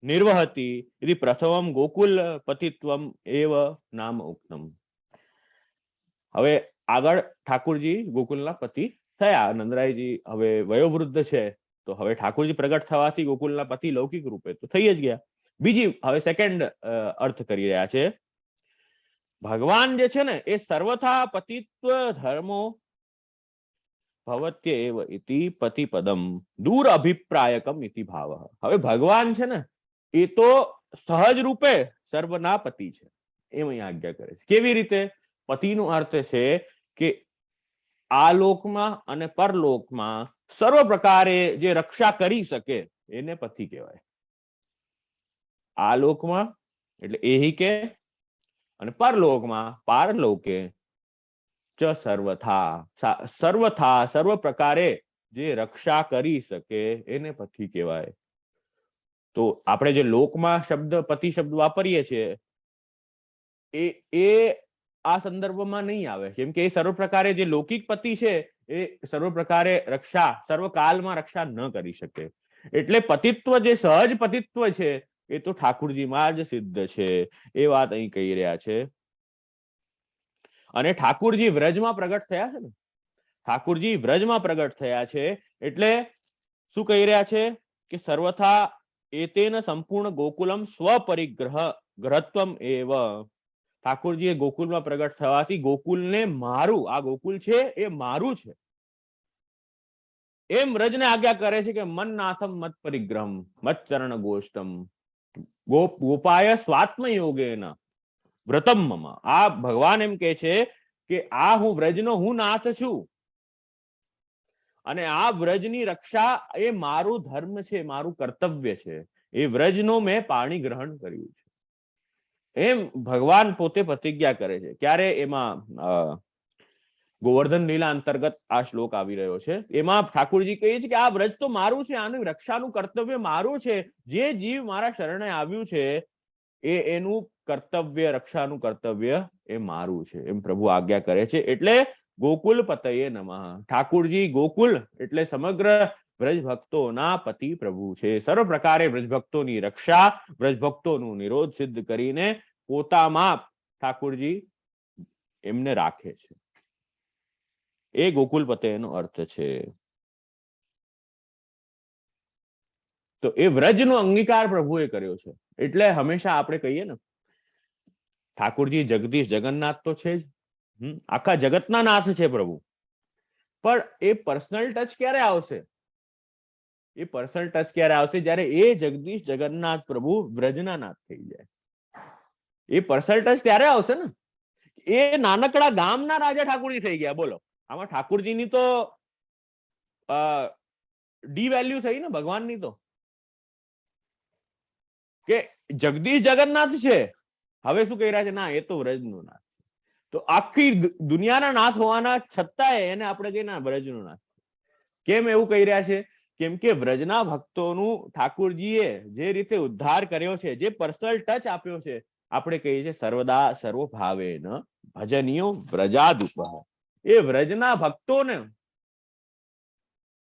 નિર્વહતી ઇતિ પ્રથમમ ગોકુલ પતિત્વમ એવ નામ ઉક્તમ. હવે આગળ ઠાકુરજી ગોકુલના પતિ થયા. નંદરાયજી હવે વયોવૃદ્ધ છે, તો હવે ઠાકુરજી પ્રગટ થવાથી ગોકુલના પતિ લૌકિક રૂપે તો થઈ જ ગયા. બીજી હવે સેકન્ડ અર્થ કરી રહ્યા છે. ભગવાન જે છે ને એ સર્વથા પતિત્વ ધર્મો ભવત્ય એવ ઇતિ પતિપદમ દૂર અભિપ્રાયકમ ઇતિ ભાવ. હવે ભગવાન છે ને એ તો સહજ રૂપે સર્વના પતિ છે એમ અહીં આજ્ઞા કરે છે. કેવી રીતે? પતિનો અર્થ છે કે આ લોકમાં અને પરલોકમાં સર્વ પ્રકારે જે રક્ષા કરી શકે એને પતિ કહેવાય. આ લોકમાં એટલે એહી કે, અને પરલોકમાં પારલોકે ચ સર્વથા સર્વ પ્રકારે જે રક્ષા કરી શકે એને પતિ કહેવાય. તો આપણે જે લોકમાં શબ્દ પતિ શબ્દ વાપરીએ છીએ એ આ સંદર્ભમાં નહીં આવે, કેમ કે એ સર્વ પ્રકારે જે લૌકિક પતિ છે એ સર્વ પ્રકારે રક્ષા સર્વકાલમાં રક્ષા ન કરી શકે. એટલે પતિત્વ જે સહજ પતિત્વ છે એ તો ઠાકુરજીમાં જ સિદ્ધ છે, એ વાત અહીં કહી રહ્યા છે. અને ઠાકુરજી વ્રજમાં પ્રગટ થયા છે ને, ઠાકુરજી વ્રજમાં પ્રગટ થયા છે એટલે શું કહી રહ્યા છે કે સર્વથા એતેન સંપૂર્ણ ગોકુલમ સ્વપરિગ્રહ ગ્રહત્વમ એવ. ઠાકુરજીએ ગોકુલમાં પ્રગટ થવાથી ગોકુલને મારું, આ ગોકુલ છે એ મારું છે એમ વ્રજને આજ્ઞા કરે છે કે મન્નાથમ મત પરિગ્રહમ મત ચરણ ગોષ્ઠમ ગોપાય સ્વાત્મ યોગેન વ્રતમ મમ. આ ભગવાન એમ કે છે કે આ હું વ્રજનો હું નાથ છું અને આ વ્રજની રક્ષા એ મારું ધર્મ છે, મારું કર્તવ્ય છે. એ વ્રજનો મેં પાણી ગ્રહણ કર્યું છે એમ ભગવાન પોતે પ્રતિજ્ઞા કરે છે. ક્યારે? એમાં ગોવર્ધન લીલા અંતર્ગત આ શ્લોક આવી રહ્યો છે. એમાં ઠાકુરજી કહે છે કે આ વ્રજ તો મારું છે, આની રક્ષાનું કર્તવ્ય મારું છે. જે જીવ મારા શરણે આવ્યું છે એનું કર્તવ્ય, રક્ષાનું કર્તવ્ય એ મારું છે એમ પ્રભુ આજ્ઞા કરે છે. એટલે ગોકુલ પતયે નમઃ. ઠાકુરજી ગોકુલ એટલે સમગ્ર વ્રજ ભક્તોના પતિ પ્રભુ છે. સર્વ પ્રકારે વ્રજ ભક્તોની રક્ષા, વ્રજ ભક્તોનું નિરોધ સિદ્ધ કરીને પોતામાં ઠાકુરજી એમને રાખે છે. એ ગોકુલ પતયનો અર્થ છે. તો એ વ્રજનો અંગીકાર પ્રભુએ કર્યો છે. એટલે હંમેશા આપણે કહીએ ને ઠાકુરજી જગદીશ જગન્નાથ તો છે જ, આખા જગતના નાથ છે પ્રભુ, પણ એ પર્સનલ ટચ ક્યારે આવશે? એ પર્સનલ ટચ ક્યારે આવશે? જ્યારે એ જગદીશ જગન્નાથ પ્રભુ વ્રજના નાથ થઈ જાય. એ પર્સનલ ટચ ત્યારે આવશે ને. એ નાનકડા ગામના રાજા ઠાકુરજી થઈ ગયા. બોલો, આમાં ઠાકુરજીની તો ડી વેલ્યુ થઈ ને ભગવાનની તો, કે જગદીશ જગન્નાથ છે, હવે શું કહી રહ્યા છે? ના, એ તો વ્રજનો નાથ. તો આખી દુનિયાના નાથ હોવાના છતાંય એને આપણે કહીએ ના વ્રજનો નાથ. કેમ એવું કહી રહ્યા છે? કેમ કે વ્રજના ભક્તોનું ઠાકુરજીએ જે રીતે ઉદ્ધાર કર્યો છે, જે પર્સનલ ટચ આપ્યો છે, આપણે કહીએ છીએ સર્વદા સર્વભાવેન ભજનીયો વ્રજાદુપ. એ વ્રજના ભક્તોને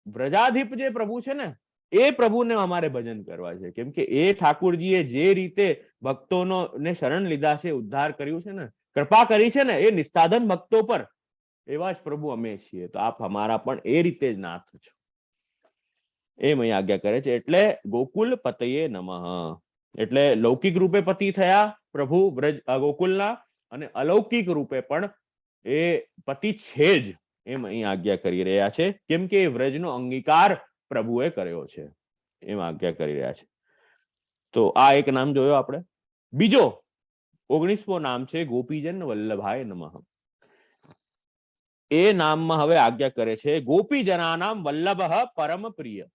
વ્રજાધિપ જે પ્રભુ છે ને, એ પ્રભુને અમારે ભજન કરવા છે. કેમ કે એ ઠાકુરજીએ જે રીતે ભક્તોનો ને શરણ લીધા છે, ઉદ્ધાર કર્યું છે ને, કૃપા કરી છે ને, એ નિષ્ઠાધન ભક્તો પર, એવા જ પ્રભુ અમે છીએ. તો આપ અમારા પણ એ રીતે જ નાથ છો, એમ અહીં આજ્ઞા કરે છે. એટલે ગોકુલ પતયે નમઃ. એટલે લૌકિક રૂપે પતિ થયા પ્રભુ વ્રજ ગોકુલના, અને અલૌકિક રૂપે પણ એ પતિ છે જ, એમ અહીં આજ્ઞા કરી રહ્યા છે. કેમ કે વ્રજનો અંગીકાર પ્રભુએ કર્યો છે, એમ આજ્ઞા કરી રહ્યા છે. તો આ એક નામ જોયો આપણે. બીજો 19મો નામ છે ગોપીજન વલ્લભાય નમઃ. એ નામમાં હવે આજ્ઞા કરે છે ગોપીજનાનામ વલ્લભ પરમ પ્રિય.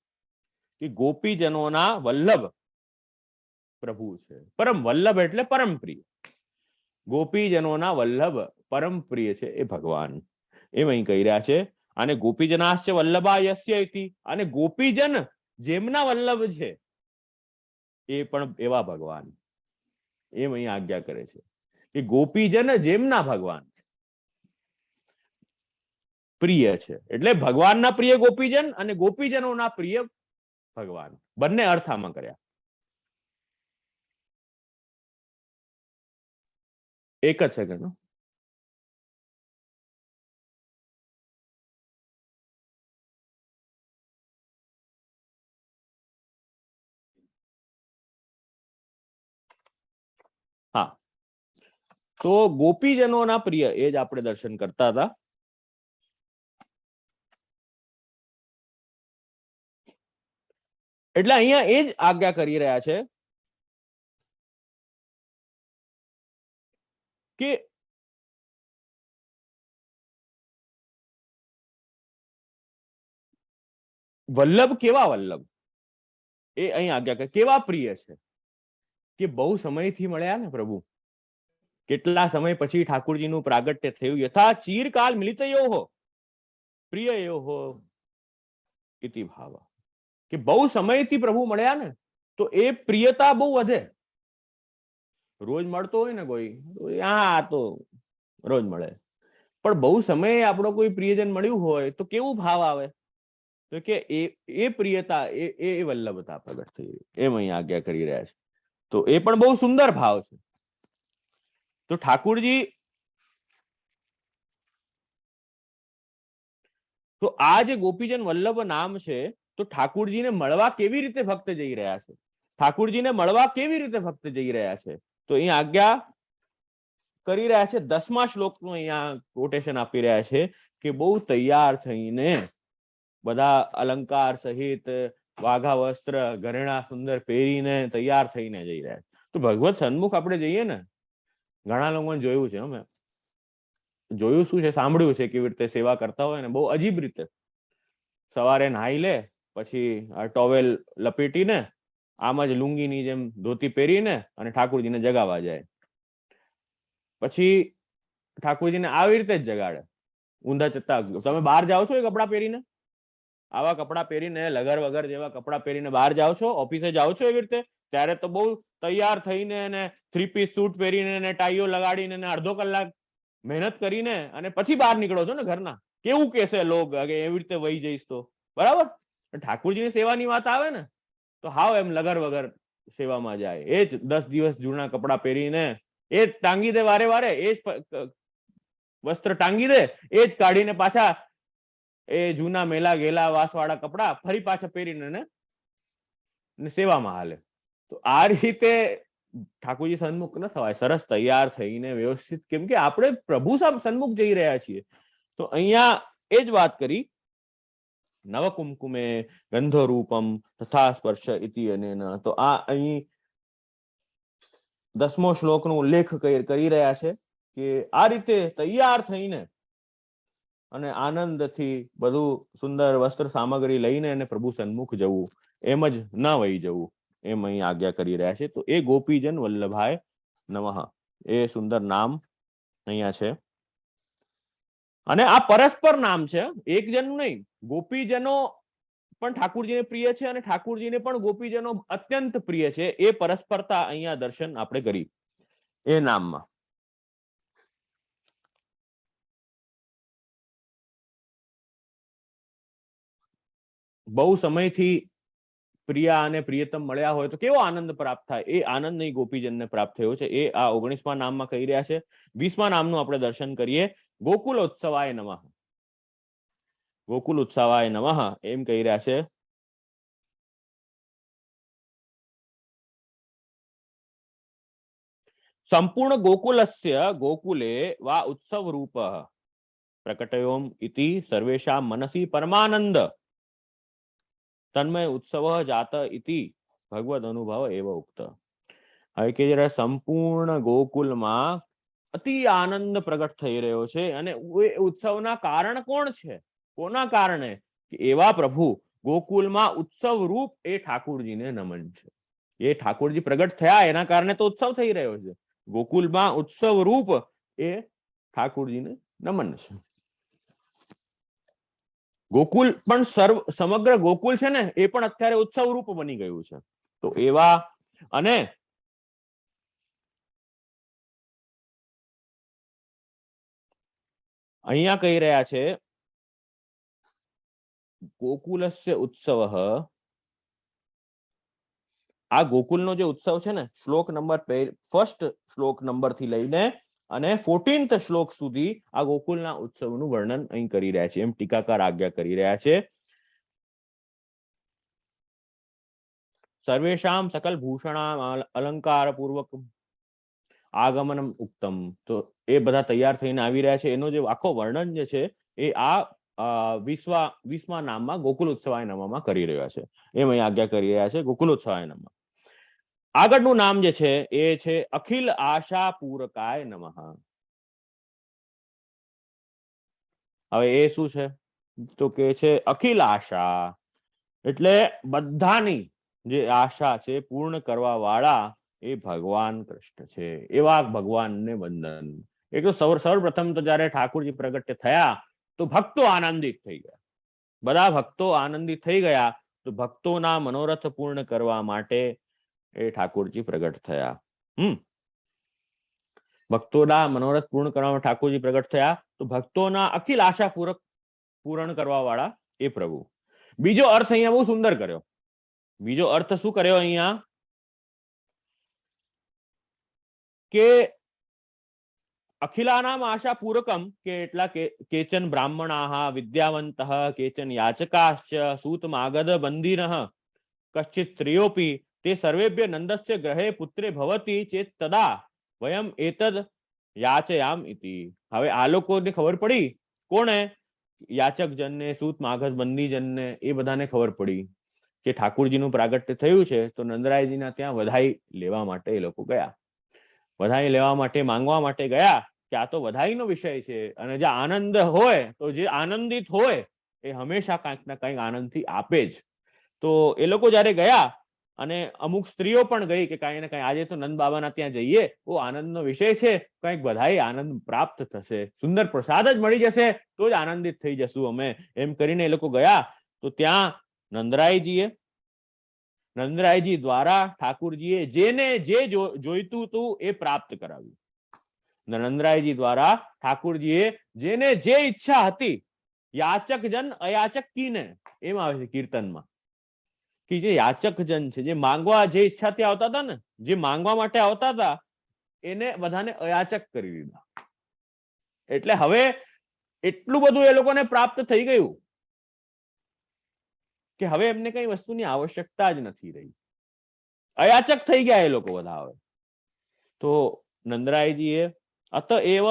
કે ગોપીજનોના વલ્લભ પ્રભુ છે. પરમ વલ્લભ એટલે પરમ પ્રિય. ગોપીજનોના વલ્લભ પરમ પ્રિય છે એ ભગવાન, એમ અહીં કહી રહ્યા છે. અને ગોપીજનાશ્ચ વલ્લભા યસ્ય ઇતિ. અને ગોપીજન જેમના વલ્લભ છે એ પણ એવા ભગવાન, એમ અહીં આજ્ઞા કરે છે. કે ગોપીજન જેમના ભગવાન પ્રિય છે. એટલે ભગવાનના પ્રિય ગોપીજન અને ગોપીજનોના પ્રિય ભગવાન, બંને અર્થ આમાં કર્યા. એક જ સેકન્ડ. હા, તો ગોપીજનોના પ્રિય એ જ આપણે દર્શન કરતા હતા. એટલે અહીંયા એ જ આજ્ઞા કરી રહ્યા છે કે વલ્લભ કેવા વલ્લભ, એ અહીં આજ્ઞા કરે. કેવા પ્રિય છે કે બહુ સમયથી મળ્યા ને પ્રભુ, કેટલા સમય પછી ઠાકુરજીનું પ્રાગટ્ય થયું. યથા ચીરકાલ મિલિતયોઃ પ્રિયયોઃ ઇતિ ભાવ. કે બહુ સમયથી પ્રભુ મળ્યા ને, તો એ પ્રિયતા બહુ વધે. રોજ મળતો હોય ને કોઈ, આ તો રોજ મળે, પણ બહુ સમયે આપણો કોઈ પ્રિયજન મળ્યું હોય તો કેવું ભાવ આવે. તો કે એ પ્રિયતા એ વલ્લભતા પ્રગટ થઈ, એમ અહીં આજ્ઞા કરી રહ્યા છે. તો એ પણ બહુ સુંદર ભાવ છે. તો ઠાકુરજી, તો આ જે ગોપીજન વલ્લભ નામ છે, તો ઠાકુરજીને મળવા કેવી રીતે ભક્ત જઈ રહ્યા છે, ઠાકુરજીને મળવા કેવી રીતે ભક્ત જઈ રહ્યા છે, તો અહીં આજ્ઞા કરી રહ્યા છે. 10મા શ્લોકનું અહીંયા કોટેશન આપી રહ્યા છે કે બહુ તૈયાર થઈને, બધા અલંકાર સહિત, વાઘા વસ્ત્ર ઘરેણા સુંદર પહેરીને તૈયાર થઈને જઈ રહ્યા છે. તો ભગવત સન્મુખ આપણે જઈએ ને, ઘણા લોકોને જોયું છે, અમે જોયું શું છે, સાંભળ્યું છે કેવી રીતે સેવા કરતા હોય ને, બહુ અજીબ રીતે. સવારે નાહી લે, પછી ટોવેલ લપેટીને, આમ જ લુંગીની જેમ ધોતી પહેરીને, અને ઠાકુરજીને જગાવવા જાય. પછી ઠાકુરજીને આવી રીતે જ જગાડે, ઊંધા ચત્તા. તમે બહાર જાઓ છો એ કપડાં પહેરીને, આવા કપડાં પહેરીને, લગર વગર જેવા કપડાં પહેરીને બહાર જાઓ છો, ઓફિસે જાઓ છો એવી રીતે, ત્યારે તો બહુ તૈયાર થઈને, ને 3 પીસ સૂટ પહેરીને, ને ટાઈઓ લગાડીને, ને અડધો કલાક મહેનત કરીને અને પછી બહાર નીકળો છો ને ઘરના. કેવું કહેશે લોક કે એવી રીતે વહી જઈશ તો, બરાબર. ઠાકુરજીની સેવાની વાત આવે ને, તો હાવ એમ લગર વગર સેવામાં જાય. એ જ 10 દિવસ જૂના કપડાં પહેરીને, એ જ ટાંગી દે વારે વારે, એ જ વસ્ત્ર ટાંગી દે, એ જ કાઢીને પાછા એ જૂના મેલા ગેલા વાસવાળા કપડા ફરી પાછા પહેરીને સેવામાં હાલે. તો આ રીતે ઠાકોરજી સન્મુખ ન થવાય. સરસ તૈયાર થઈને વ્યવસ્થિત, કેમ કે આપણે પ્રભુ સન્મુખ જઈ રહ્યા છીએ. તો અહીંયા એ જ વાત કરી, નવકુમકુમે ગંધો રૂપમ તથા સ્પર્શ ઇતિ અનેન. તો આ અહીં 10મો શ્લોકનો ઉલ્લેખ કરી રહ્યા છે કે આ રીતે તૈયાર થઈને અને આનંદથી બધું સુંદર વસ્ત્ર સામગ્રી લઈને અને પ્રભુ સન્મુખ જવું, એમ જ ન વહી જવું, એમ અહીં આજ્ઞા કરી રહ્યા છે. તો એ ગોપીજન વલ્લભાય નમઃ, એ સુંદર નામ અહીંયા છે. અને આ પરસ્પર નામ છે, એક જન નહીં. ગોપીજનો પણ ઠાકુરજીને પ્રિય છે અને ઠાકુરજીને પણ ગોપીજનો અત્યંત પ્રિય છે. એ પરસ્પરતા અહીંયા દર્શન આપણે કરી એ નામમાં. બહુ સમયથી પ્રિયા અને પ્રિયતમ મળ્યા હોય તો કેવો આનંદ પ્રાપ્ત થાય, એ આનંદ નહીં ગોપીજનને પ્રાપ્ત થયો છે. એ આ 19મા નામમાં કહી રહ્યા છે. 20મા નામનું આપણે દર્શન કરીએ. ગોકુલોત્સવાય નમઃ. ગોકુલોત્સવાય નમઃ એમ કહી રહ્યા છે. સંપૂર્ણ ગોકુલસ્ય ગોકુલે વા ઉત્સવ રૂપ પ્રકટયોમ ઇતિ સર્વેષાં મનસી પરમાનંદ તન્મય ઉત્સવ જાત ઇતિ ભગવદ અનુભવ એવ ઉક્ત. હવે કે જરા સંપૂર્ણ ગોકુલમાં અતિ આનંદ પ્રગટ થઈ રહ્યો છે. અને એ ઉત્સવના કારણ કોણ છે? કોના કારણે? એવા પ્રભુ ગોકુલમાં ઉત્સવ રૂપ એ ઠાકુરજીને નમન છે. એ ઠાકુરજી પ્રગટ થયા એના કારણે તો ઉત્સવ થઈ રહ્યો છે. ગોકુલમાં ઉત્સવ રૂપ એ ઠાકુરજીને નમન છે. ગોકુલ પણ સમગ્ર ગોકુલ છે ને એ પણ અત્યારે ઉત્સવ રૂપ બની ગયું છે. તો એવા અને અહીંયા કહી રહ્યા છે ગોકુલસ્ય ઉત્સવ. આ ગોકુલનો જે ઉત્સવ છે ને, શ્લોક નંબર ફર્સ્ટ શ્લોક નંબર થી લઈને અને 14th શ્લોક સુધી આ ગોકુલના ઉત્સવનું વર્ણન અહીં કરી રહ્યા છે, એમ ટીકાકાર આજ્ઞા કરી રહ્યા છે. સર્વેષામ સકલ ભૂષણામ અલંકાર પૂર્વક આગમનમ ઉક્તમ. તો એ બધા તૈયાર થઈને આવી રહ્યા છે. એનો જે આખો વર્ણન જે છે એ આ 20મા નામમાં ગોકુલ ઉત્સવાય નમઃમાં કરી રહ્યા છે. એમ અહીં આજ્ઞા કરી રહ્યા છે ગોકુલ ઉત્સવાય નમઃ. આગળનું નામ જે છે એ છે અખિલ આશા પૂરકાય નમઃ. હવે એ શું છે? તો કે છે અખિલ આશા એટલે બધાની જે આશા છે પૂર્ણ કરવા વાળા એ ભગવાન કૃષ્ણ છે. એવા ભગવાનને વંદન. એક તો સર્વપ્રથમ તો જયારે ઠાકુરજી પ્રગટ થયા તો ભક્તો આનંદિત થઈ ગયા. બધા ભક્તો આનંદિત થઈ ગયા. તો ભક્તોના મનોરથ પૂર્ણ કરવા માટે એ ઠાકોરજી પ્રગટ થયા. ભક્તોના મનોરથ પૂર્ણ કરવામાં ઠાકોરજી પ્રગટ થયા. તો ભક્તોના અખિલ આશા પૂરણ કરવા વાળા એ પ્રભુ. બીજો અર્થ અહીંયા બહુ સુંદર કર્યો. બીજો અર્થ શું કર્યો અહીંયા? કે અખિલાનામ આશા પૂરકમ કે એટલા કેચન બ્રાહ્મણાઃ વિદ્યાવંતઃ કેચન યાચકાશ્ચ સૂતમાગધ બંધીનઃ કશ્ચિત સ્ત્રીઓપી તે સર્વેભ્ય નંદસ્ય ગ્રહે પુત્રે ભવતી ચેત તદા વયમ એતદ યાચયામ ઇતિ. હવે આ લોકોને ખબર પડી. કોણે? યાચક જનને, સૂત માગધ બંદી જનને, એ બધાને ખબર પડી કે ઠાકુરજીનું પ્રાગટ્ય થયું છે. તો નંદરાયજીના ત્યાં વધાઈ લેવા માટે એ લોકો ગયા. વધાઈ લેવા માટે, માંગવા માટે ગયા કે આ તો વધાઈનો વિષય છે. અને જે આનંદ હોય તો જે આનંદિત હોય એ હંમેશા કંઈક ના કંઈક આનંદથી આપે જ. તો એ લોકો જયારે ગયા અને અમુક સ્ત્રીઓ પણ ગઈ કે કાંઈ ને કાંઈ આજે તો નંદ બાબાના ત્યાં જઈએ, બહુ આનંદનો વિષય છે, કંઈક બધાઈ આનંદ પ્રાપ્ત થશે, સુંદર પ્રસાદ જ મળી જશે તો જ આનંદિત થઈ જશું અમે, એમ કરીને એ લોકો ગયા. તો ત્યાં નંદરાયજી દ્વારા ઠાકુરજીએ જેને જે જોઈતું હતું એ પ્રાપ્ત કરાવ્યું. નંદરાયજી દ્વારા ઠાકુરજીએ જેને જે ઈચ્છા હતી, યાચક જન અયાચક કીને, એમ આવે છે કીર્તનમાં કે જે યાચક જન છે, જે માંગવા, જે ઈચ્છાથી આવતા હતા ને, જે માંગવા માટે આવતા હતા, એને બધાને અયાચક કરી દીધા. એટલે હવે એટલું બધું એ લોકોને પ્રાપ્ત થઈ ગયું કે હવે એમને કઈ વસ્તુની આવશ્યકતા જ નથી રહી. અયાચક થઈ ગયા એ લોકો બધા હવે. તો નંદરાયજીએ અતએવ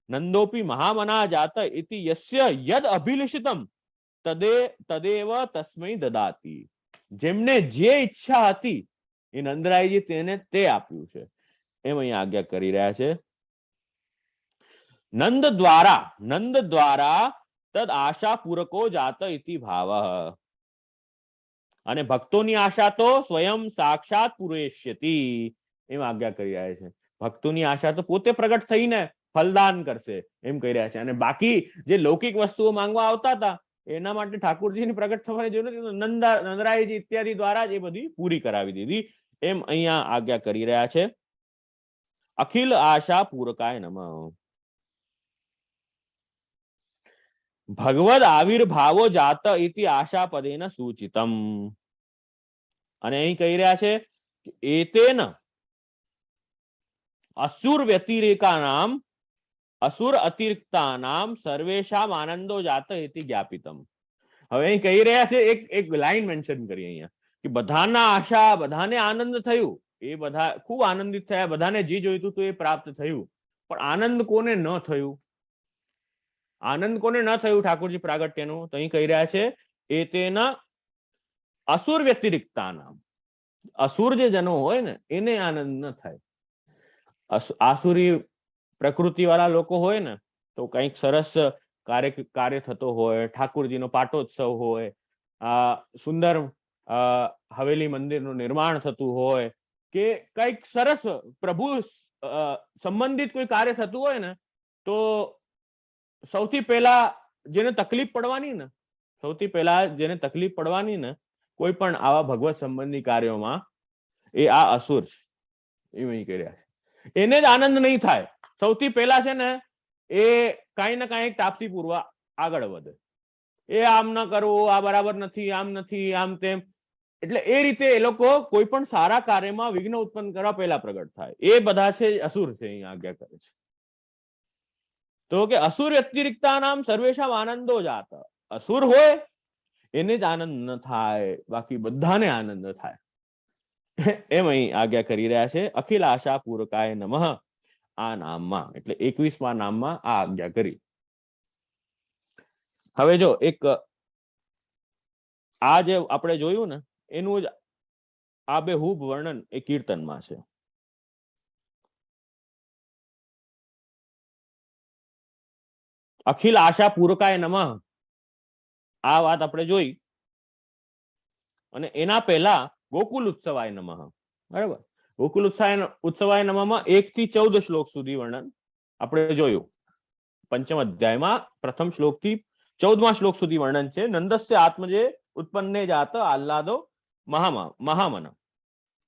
નંદોપી મહામના જાત ઇતિ યસ્ય યદ અભિલષિતમ તદેવ તસ્મૈ દદાતિ. જેમને જે ઈચ્છા હતી એ નંદરાયજી તેને તે આપ્યું છે, એમ અહીં આજ્ઞા કરી રહ્યા છે. નંદ દ્વારા તદ આશા પૂરકો જાત ઇતિ ભાવ. અને ભક્તોની આશા તો સ્વયં સાક્ષાત પુરેષ્યતિ, એમ આજ્ઞા કરી રહ્યા છે. ભક્તોની આશા તો પોતે પ્રગટ થઈને ફલદાન કરશે, એમ કહી રહ્યા છે. અને બાકી જે લૌકિક વસ્તુઓ માંગવા આવતા હતા એના માટે ઠાકોરજીની પ્રગટ થવાની જરૂર નથી, નંદરાયજી ઇત્યાદિ દ્વારા જ એ બધી પૂરી કરાવી દીધી, એમ અહીંયા આજ્ઞા કરી રહ્યા છે. અખિલ આશા પૂરકાય નમઃ. ભગવદ આવિર્ભાવો જાત ઇતિ આશાપદેન સૂચિતમ. અને અહીં કહી રહ્યા છે કે એતેન અસુર વ્યતિરેકાનામ અસુર અતિરિક્તાનામ સર્વેશામ આનંદો જાત ઇતિ જ્ઞાપિતમ. હવે અહીં કહી રહ્યા છે, એક લાઈન મેન્શન કરી અહીંયા કે બધાના આશા, બધાને આનંદ થયું, એ બધા ખૂબ આનંદિત થયા, બધાને જે જોઈતું હતું એ પ્રાપ્ત થયું, પણ આનંદ કોને ન થયું? આનંદ કોને ન થયું ઠાકોરજી પ્રાગટ્યનું? તો અહીં કહી રહ્યા છે એ તેના અસુર વ્યતિરિક્તાના, અસુર જે જનો હોય ને એને આનંદ ન થાય. આસુરી પ્રકૃતિ વાળા લોકો હોય ને તો કંઈક સરસ કાર્ય થતો હોય, ઠાકોરજીનો પાટોત્સવ હોય, સુંદર હવેલી મંદિરનું નિર્માણ થતું હોય, કે કંઈક સરસ પ્રભુ સંબંધિત કોઈ કાર્ય થતું હોય ને, તો સૌથી પહેલા જેને તકલીફ પડવાની ને કોઈ પણ આવા ભગવત સંબંધી કાર્યોમાં, એ આ અસુર છે, એવું કહી રહ્યા છે. એને જ આનંદ નહીં થાય. સૌથી પહેલા છે ને એ કાંઈ ને કાંઈ તાપસી પૂરવા આગળ વધે, એ આમ ન કરવું, આ બરાબર નથી, આમ નથી, આમ તેમ. એટલે એ રીતે એ લોકો કોઈ પણ સારા કાર્યમાં વિઘ્ન ઉત્પન્ન કરવા પહેલા પ્રગટ થાય. એ બધા છે અસુર છે, અહીંયા આજ્ઞા કરે છે. તો કે અસુર વ્યતિરિક્તા નામ સર્વેશામ આનંદો જાત. અસુર હોય એને જ આનંદ ન થાય, બાકી બધાને આનંદ થાય, એમ અહીં આજ્ઞા કરી રહ્યા છે. અખિલ આશા પૂરકાય નમઃ આ નામમાં, એટલે 21મા નામમાં આ આજ્ઞા કરી. હવે જો એક આ જે આપણે જોયું ને એનું જ આબેહૂબ વર્ણન એ કીર્તનમાં છે. અખિલ આશા પૂરકાય નમઃ, આ વાત આપણે જોઈ. અને એના પહેલા ગોકુલ ઉત્સવાય નમઃ, બરાબર? ગોકુલ ઉત્સવાય નમઃમાં 1 થી 14 શ્લોક સુધી વર્ણન આપણે જોયું. પંચમ અધ્યાયમાં પ્રથમ શ્લોક થી 14મા શ્લોક સુધી વર્ણન છે. નંદસ્ય આત્મજે ઉત્પન્ને જાત આહ્લાદો મહામન,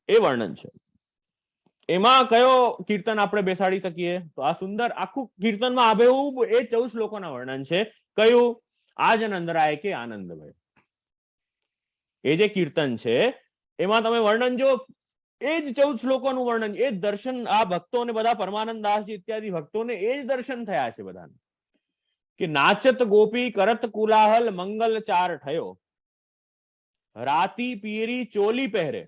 એ વર્ણન છે. એમાં કયો કીર્તન આપણે બેસાડી શકીએ? તો આ સુંદર આખું કીર્તનમાં આબેહૂબ એ 14 શ્લોકોના વર્ણન છે. કયું? આજ નંદરાય કે આનંદમય. એ જે કીર્તન છે એમાં તમે વર્ણન જો, એ જ 14 શ્લોકોનું વર્ણન, એ જ દર્શન આ ભક્તોને, બધા પરમાનંદ દાસજી ઇત્યાદિ ભક્તોને એ જ દર્શન થયા છે બધાને, કે નાચત ગોપી કરત કુલાહલ મંગલ ચાર થયો, રાતી પીરી ચોલી પહેરે,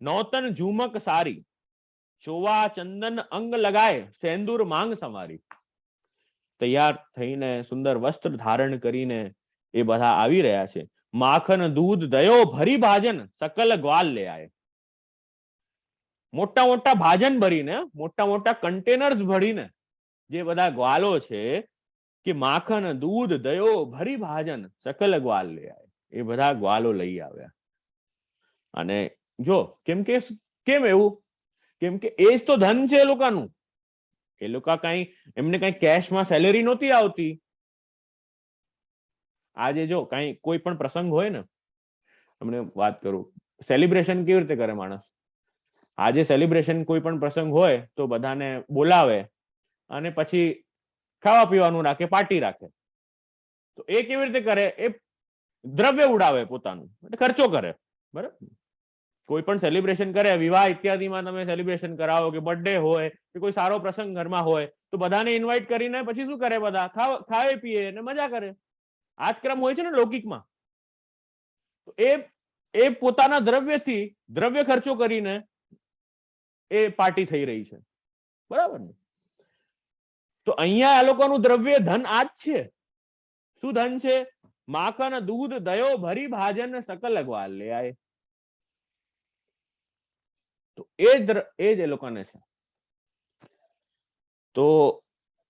નૌતન ઝુમક સારી, ચોવા ચંદન અંગ લગાય, સેંદૂર માંગ સમારી. તૈયાર થઈને સુંદર વસ્ત્ર ધારણ કરીને એ બધા આવી રહ્યા છે. માખન દૂધ દયો ભરી ભાજન સકલ ગ્વાલ લે આય. મોટા મોટા ભાજન ભરીને, મોટા મોટા કન્ટેનર્સ ભરીને જે બધા ગ્વાલો છે, કે માખન દૂધ દયો ભરી ભાજન સકલ ગ્વાલ લે આય, એ બધા ગ્વાલો લઈ આવ્યા. અને જો કેમ એવું? કેમ કે એ જ તો ધન છે એ લોકોનું. એ લોકો એમને કઈ કેશમાં સેલેરી નહોતી આવતી. આજે જો કોઈ પણ પ્રસંગ હોય ને, તમને વાત કરું, સેલિબ્રેશન કેવી રીતે કરે માણસ? આજે સેલિબ્રેશન કોઈ પણ પ્રસંગ હોય તો બધાને બોલાવે અને પછી ખાવા પીવાનું રાખે, પાર્ટી રાખે. તો એ કેવી રીતે કરે? એ દ્રવ્ય ઉડાવે પોતાનું, એટલે ખર્ચો કરે, બરાબર? કોઈ પણ સેલિબ્રેશન કરે, વિવાહ ઇત્યાદિમાં તમે સેલિબ્રેશન કરાવો, કે બર્થડે હોય, કે કોઈ સારો પ્રસંગ ઘરમાં હોય, તો બધાને ઇન્વાઇટ કરીને પછી શું કરે? બધા ખાવે પીએ અને મજા કરે. આ જ ક્રમ હોય છે ને લૌકિકમાં. તો એ પોતાના દ્રવ્યથી દ્રવ્ય ખર્ચો કરીને એ પાર્ટી થઈ રહી છે, બરાબર ને? તો અહીંયા આ લોકોનું દ્રવ્ય ધન આ જ છે. શું ધન છે? માખન દૂધ દયો ભરી ભાજન સકલ ગ્વાલ લે આય. તો એ જ એ લોકોને છે. તો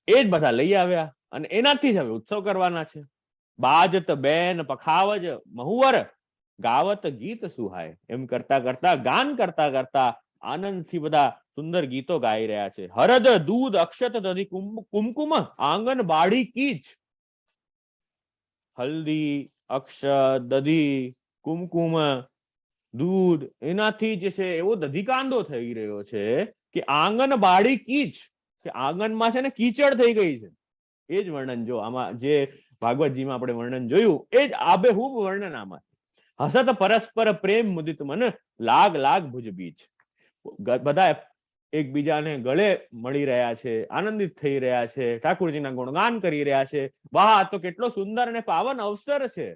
એ જ બધા લઈ આવ્યા અને એનાથી જ હવે ઉત્સવ કરવાના છે. બાજત બેન પખાવજ મહુવર ગાવત ગીત સુહાય. એમ કરતા કરતા, ગાન કરતા કરતા આનંદથી બધા સુંદર ગીતો ગાઈ રહ્યા છે. હરદ દૂધ અક્ષત દધી કુમકુમ આંગન બાળી કીચ. હલ્દી, અક્ષત, દધી, કુમકુમ, દૂધ, એનાથી જે છે એવો દધિકાંડો થઈ રહ્યો છે કે આંગણ બાળી કીચ, કે આંગણમાં છે ને કીચડ થઈ ગઈ છે. એ જ વર્ણન જો આમાં જે ભાગવતજીમાં આપણે વર્ણન જોયું એ જ આબેહૂબ વર્ણન આમાં. હસત પરસ્પર પ્રેમ મુદિત મન, લાગ લાગ ભુજ બીચ. બધા એકબીજાને ગળે મળી રહ્યા છે, આનંદિત થઈ રહ્યા છે, ઠાકોરજીના ગુણગાન કરી રહ્યા છે. વાહ, તો કેટલો સુંદર અને પાવન અવસર છે,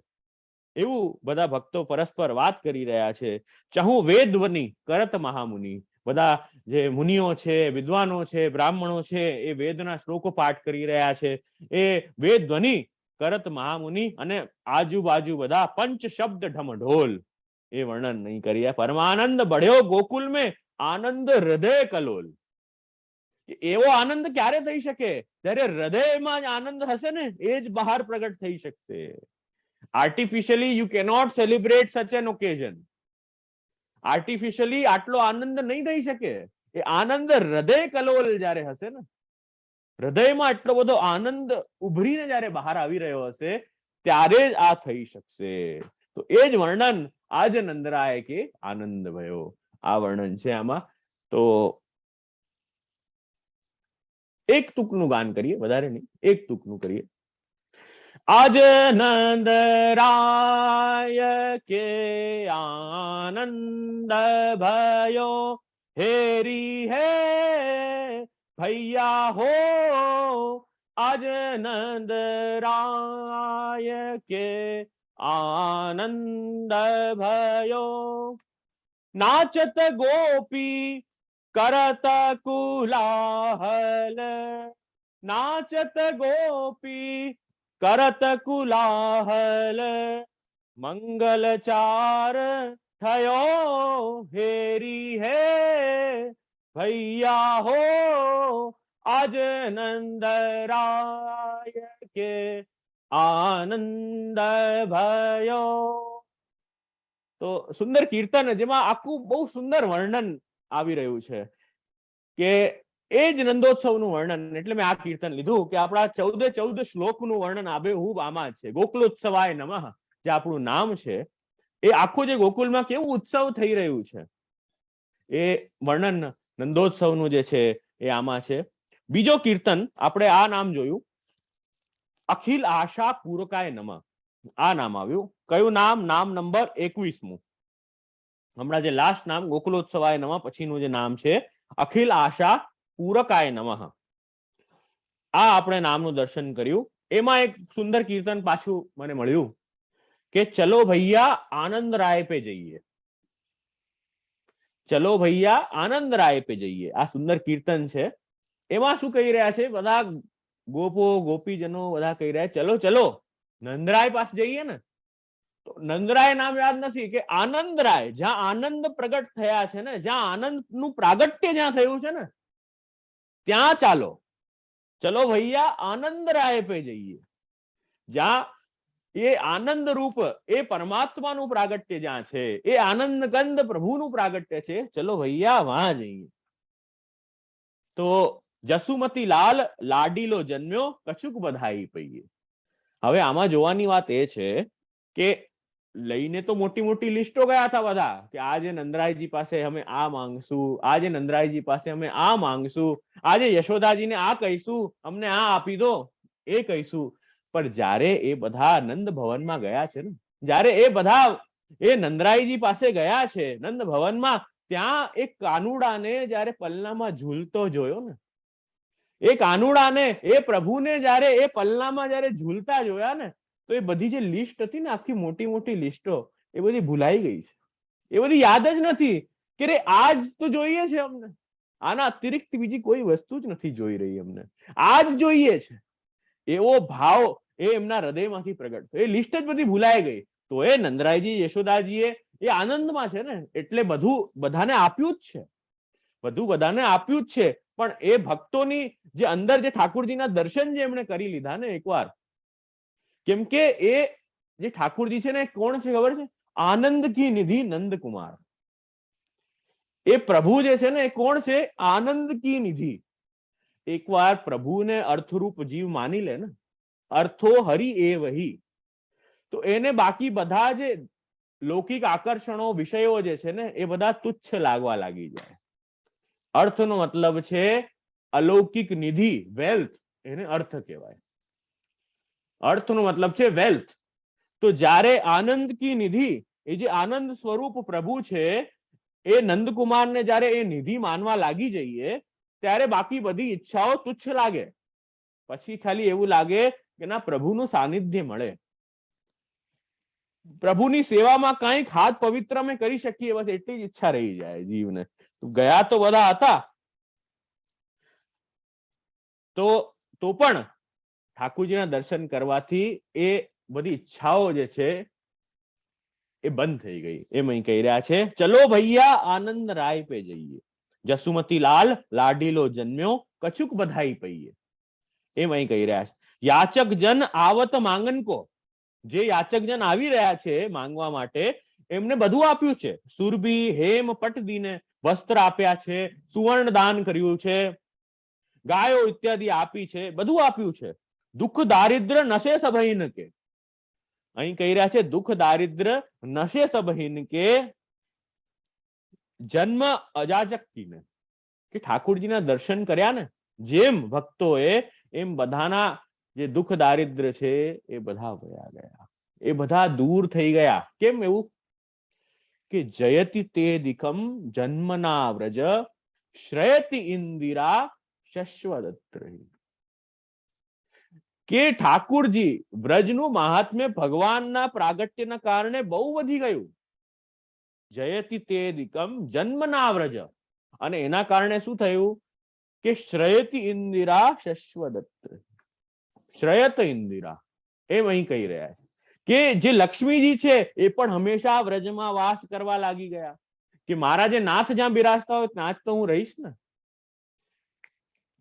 એવું બધા ભક્તો પરસ્પર વાત કરી રહ્યા છે. ચહુ વેદવની કરત મહામુનિ, બધા જે મુનિઓ છે, વિદ્વાનો છે, બ્રાહ્મણો છે, એ વેદના શ્લોકો પાઠ કરી રહ્યા છે. એ વેદ ધ્વનિ કરત મહામુનિ, અને આજુબાજુ બધા પંચ શબ્દ ઢમઢોલ. એ વર્ણન નહીં કરીએ. પરમાનંદ બઢ્યો ગોકુલ મેં, આનંદ હૃદય કલોલ. એવો આનંદ ક્યારે થઈ શકે? ત્યારે હૃદયમાં જ આનંદ હશે ને, એ જ બહાર પ્રગટ થઈ શકશે. Artificially you cannot celebrate such an occasion. Artificially આટલો આનંદ નહીં થઈ શકે. એ આનંદ હૃદય કલોલ જ્યારે હશે ને, હૃદયમાં એટલો બધો આનંદ ઉભરીને જ્યારે બહાર આવી રહ્યો હશે, ત્યારે જ આ થઈ શકશે. તો એ જ વર્ણન આજ નંદરાય કે આનંદ ભયો, આ વર્ણન છે આમાં. તો એક તુકનું ગાન કરીએ, વધારે નહીં, એક તુકનું કરીએ. આજ નંદરાય કે આનંદ ભયો, हेरी है भैया हो, आज नंद राय के आनंद भयो। नाचत गोपी करत कुलाहल, नाचत गोपी करत कुलाहल, मंगल चार थयो हेरी है भैया हो, आज नंद राय के આનંદ ભયો. તો સુંદર કીર્તન જેમાં આખું બહુ સુંદર વર્ણન આવી રહ્યું છે કે એ જ નંદોત્સવનું વર્ણન. એટલે મેં આ કીર્તન લીધું કે આપણા 14 શ્લોકનું વર્ણન આબેહૂબ આમાં છે. ગોકુલોત્સવાય નમઃ જે આપણું નામ છે, એ આખું જે ગોકુલમાં કેવું ઉત્સવ થઈ રહ્યું છે એ વર્ણન નંદોત્સવનું જે છે એ આમાં છે. બીજો કીર્તન આપણે આ નામ જોયું, અખિલ આશા પૂરકાય નમઃ. આ નામ આવ્યું. કયું નામ? નામ નંબર 21મું. હમણાં જે લાસ્ટ નામ ગોકુલોત્સવાય નમઃ પછીનું જે નામ છે અખિલ આશા પૂરકાય નમઃ. આ આપણે નામનું દર્શન કર્યું. એમાં એક સુંદર કીર્તન પાછું મને મળ્યું કે ચલો ભૈયા આનંદ રાય પે જઈએ, ચલો ભૈયા આનંદ રાય પે જઈએ. આ સુંદર કીર્તન છે. એમાં શું કહી રહ્યા છે? બધા ગોપો ગોપીજનો બધા કહી રહ્યા ચલો ચલો નંદરાય પાસે જઈએ ને. તો નંદરાય નામ યાદ નથી કે આનંદરાય, જ્યાં આનંદ પ્રગટ થયા છે ને, જ્યાં આનંદનું પ્રાગટ્ય જ્યાં થયું છે ને, ત્યાં ચાલો. ચલો ભૈયા આનંદ રાય પે જઈએ, જ્યાં એ આનંદ રૂપ એ પરમાત્માનું પ્રાગટ્ય જ્યાં છે, એ આનંદ કંદ પ્રભુનું પ્રાગટ્ય છે, ચલો ભૈયા વહાં જઈએ. તો જસુમતી લાલ લાડીલો જન્મ્યો, કછુક બધાઈ પઈએ. હવે આમાં જોવાની વાત એ છે કે લઈને તો મોટી મોટી લિસ્ટો ગયા હતા બધા કે આજે નંદરાયજી પાસે અમે આ માંગશું, આજે નંદરાયજી પાસે અમે આ માંગશું, આજે યશોદાજીને આ કહીશું, અમને આ આપી દો, એ કહીશું. પણ જ્યારે એ બધા નંદ ભવનમાં ગયા છે ને, જ્યારે એ બધા એ નંદરાયજી પાસે ગયા છે નંદ ભવનમાં, ત્યાં એક કાનુડાને જ્યારે પલ્લામાં ઝૂલતો જોયો ને, એ કાનુડાને, એ પ્રભુને જ્યારે એ પલ્લામાં જ્યારે ઝૂલતા જોયા ને, તો એ બધી જે લિસ્ટ હતી ને, આખી મોટી મોટી લિસ્ટો, એ બધી ભૂલાઈ ગઈ છે. એ બધી યાદ જ નથી કે રે આજ તો જોઈએ છે અમને, આના અતિરિક્ત બીજી કોઈ વસ્તુ જ નથી જોઈ રહી અમને, આજ જોઈએ છે. એવો ભાવ એ એમના હૃદયમાંથી પ્રગટ થયો. એ લિસ્ટ જ બધી ભૂલાઈ ગઈ. તો એ નંદરાયજી યશોદાજીએ એ આનંદમાં છે ને, એટલે બધું બધાને આપ્યું જ છે, બધું બધાને આપ્યું જ છે. પણ એ ભક્તોની જે અંદર જે ઠાકોરજીના દર્શન જે એમણે કરી લીધા ને એકવાર, કેમ કે એ જે ઠાકોરજી છે ને કોણ છે ખબર છે? આનંદ કી નિધિ નંદકુમાર. એ પ્રભુ જે છે ને એ કોણ છે? આનંદ કી નિધિ. એકવાર પ્રભુને અર્થરૂપ જીવ માની લે ને, અર્થો હરિ એ વહી, તો એને બાકી બધા જે લૌકિક આકર્ષણો વિષયો જે છે ને એ બધા તુચ્છ લાગવા લાગી જાય. અર્થનો મતલબ છે અલૌકિક નિધિ, વેલ્થ, એને અર્થ કહેવાય. અર્થનો મતલબ છે વેલ્થ. તો જ્યારે આનંદ કી નિધિ, એ જે આનંદ સ્વરૂપ પ્રભુ છે, એ નંદકુમારને જ્યારે એ નિધિ માનવા લાગી જઈએ ત્યારે બાકી બધી ઈચ્છાઓ તુચ્છ લાગે. પછી ખાલી એવું લાગે કે ના પ્રભુનું સાનિધ્ય મળે, પ્રભુની સેવામાં કંઈક હાથ પવિત્ર અમે કરી શકીએ, બસ એટલી જ ઈચ્છા રહી જાય જીવને. ગયા તો બધા હતા તો પણ ઠાકુરજીના દર્શન કરવાથી એ બધી ઈચ્છાઓ જે છે એ બંધ થઈ ગઈ. એમ અહીં કહી રહ્યા છે, ચલો ભૈયા આનંદ રાય પે જઈએ, જસુમતી લાલ લાડીલો જન્મ્યો, કછુક બધાઈ પઈએ. એમ અહીં કહી રહ્યા છે, યાચક જન આવત માંગન કો, જે યાચક જન આવી રહ્યા છે માંગવા માટે, એમને બધું આપ્યું છે. સુરભી હેમ પટદીને વસ્ત્ર આપ્યા છે, સુવર્ણ દાન કર્યું છે, ગાયો ઇત્યાદિ આપી છે, બધું આપ્યું છે. દુઃખ દારિદ્ર નશે સભહીન કે, અહીં કહી રહ્યા છે દુઃખ દારિદ્ર નશે સભહીન કે, જન્મ અજાચકીને, કે ઠાકુરજીના દર્શન કર્યા ને જેમ ભક્તોએ, એમ બધાના જે દુઃખ દારિદ્ર છે એ બધા વયા ગયા, એ બધા દૂર થઈ ગયા. કેમ એવું? કે જયતિ તે દિકમ જન્મના વ્રજ, શ્રયતિ ઇન્દિરા શશ્વદત્રહી. કે ઠાકુરજી વ્રજનું મહાત્મ્ય ભગવાનના પ્રાગટ્યના કારણે બહુ વધી ગયું. જયતિ તે દિકમ જન્મના વ્રજ, અને એના કારણે શું થયું કે શ્રયતિ ઇન્દિરા શશ્વદત્ત, શ્રયત ઇન્દિરા. એમ અહીં કહી રહ્યા છે કે જે લક્ષ્મીજી છે એ પણ હંમેશા વ્રજમાં વાસ કરવા લાગી ગયા, કે મારા જે નાથ જ્યાં બિરાજતા હોય ત્યાં જ તો હું રહીશ ને,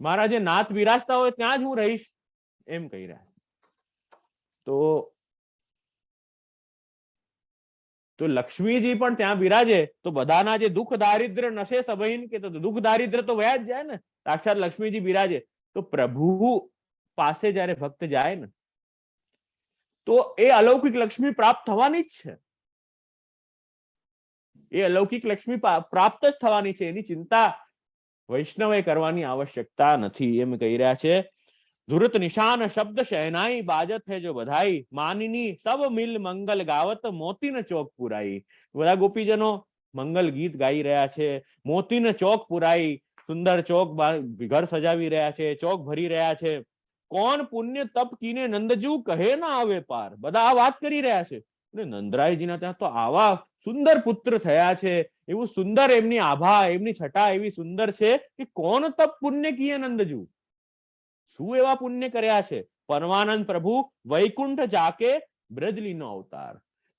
મારા જે નાથ બિરાજતા હોય ત્યાં જ હું રહીશ, એમ કહી રહ્યા. તો લક્ષ્મીજી પણ ત્યાં બિરાજે તો બધાના જે દુઃખ દારિદ્ર નશે સભહીન કે, તો દુઃખ દારિદ્ર તો વયા જ જાય ને. સાક્ષાત લક્ષ્મીજી બિરાજે તો પ્રભુ પાસે જયારે ભક્ત જાય ને તો એ અલૌકિક લક્ષ્મી પ્રાપ્ત થવાની જ છે, એ અલૌકિક લક્ષ્મી પ્રાપ્ત જ થવાની છે. એની ચિંતા વૈષ્ણવે કરવાની આવશ્યકતા નથી, એમ કહી રહ્યા છે. ધુરત નિશાન શબ્દ શહેનાઈ બાજત હે જો બધાઈ, માનની સબ મિલ મંગલ ગાવત, મોતીન ચોક પુરાઈ. બધા ગોપીજનો મંગલ ગીત ગાઈ રહ્યા છે, મોતીન ચોક પુરાઈ, સુંદર ચોક ઘર સજાવી રહ્યા છે, ચોક ભરી રહ્યા છે. કોણ પુણ્ય તપ કીને નંદજુ કહે ના આવે પાર. બધા આ વાત કરી રહ્યા છે. નંદરાયજીના ત્યાં તો આવા સુંદર પુત્ર થયા છે, એવું સુંદર એમની આભા, એમની છટા એવી સુંદર છે કે કોણ તપ પુણ્ય કીએ નંદજુ, શું એવા પુણ્ય કર્યા છે. પરમાનંદ પ્રભુ વૈકુંઠ જાકે બ્રજલીનો અવતાર,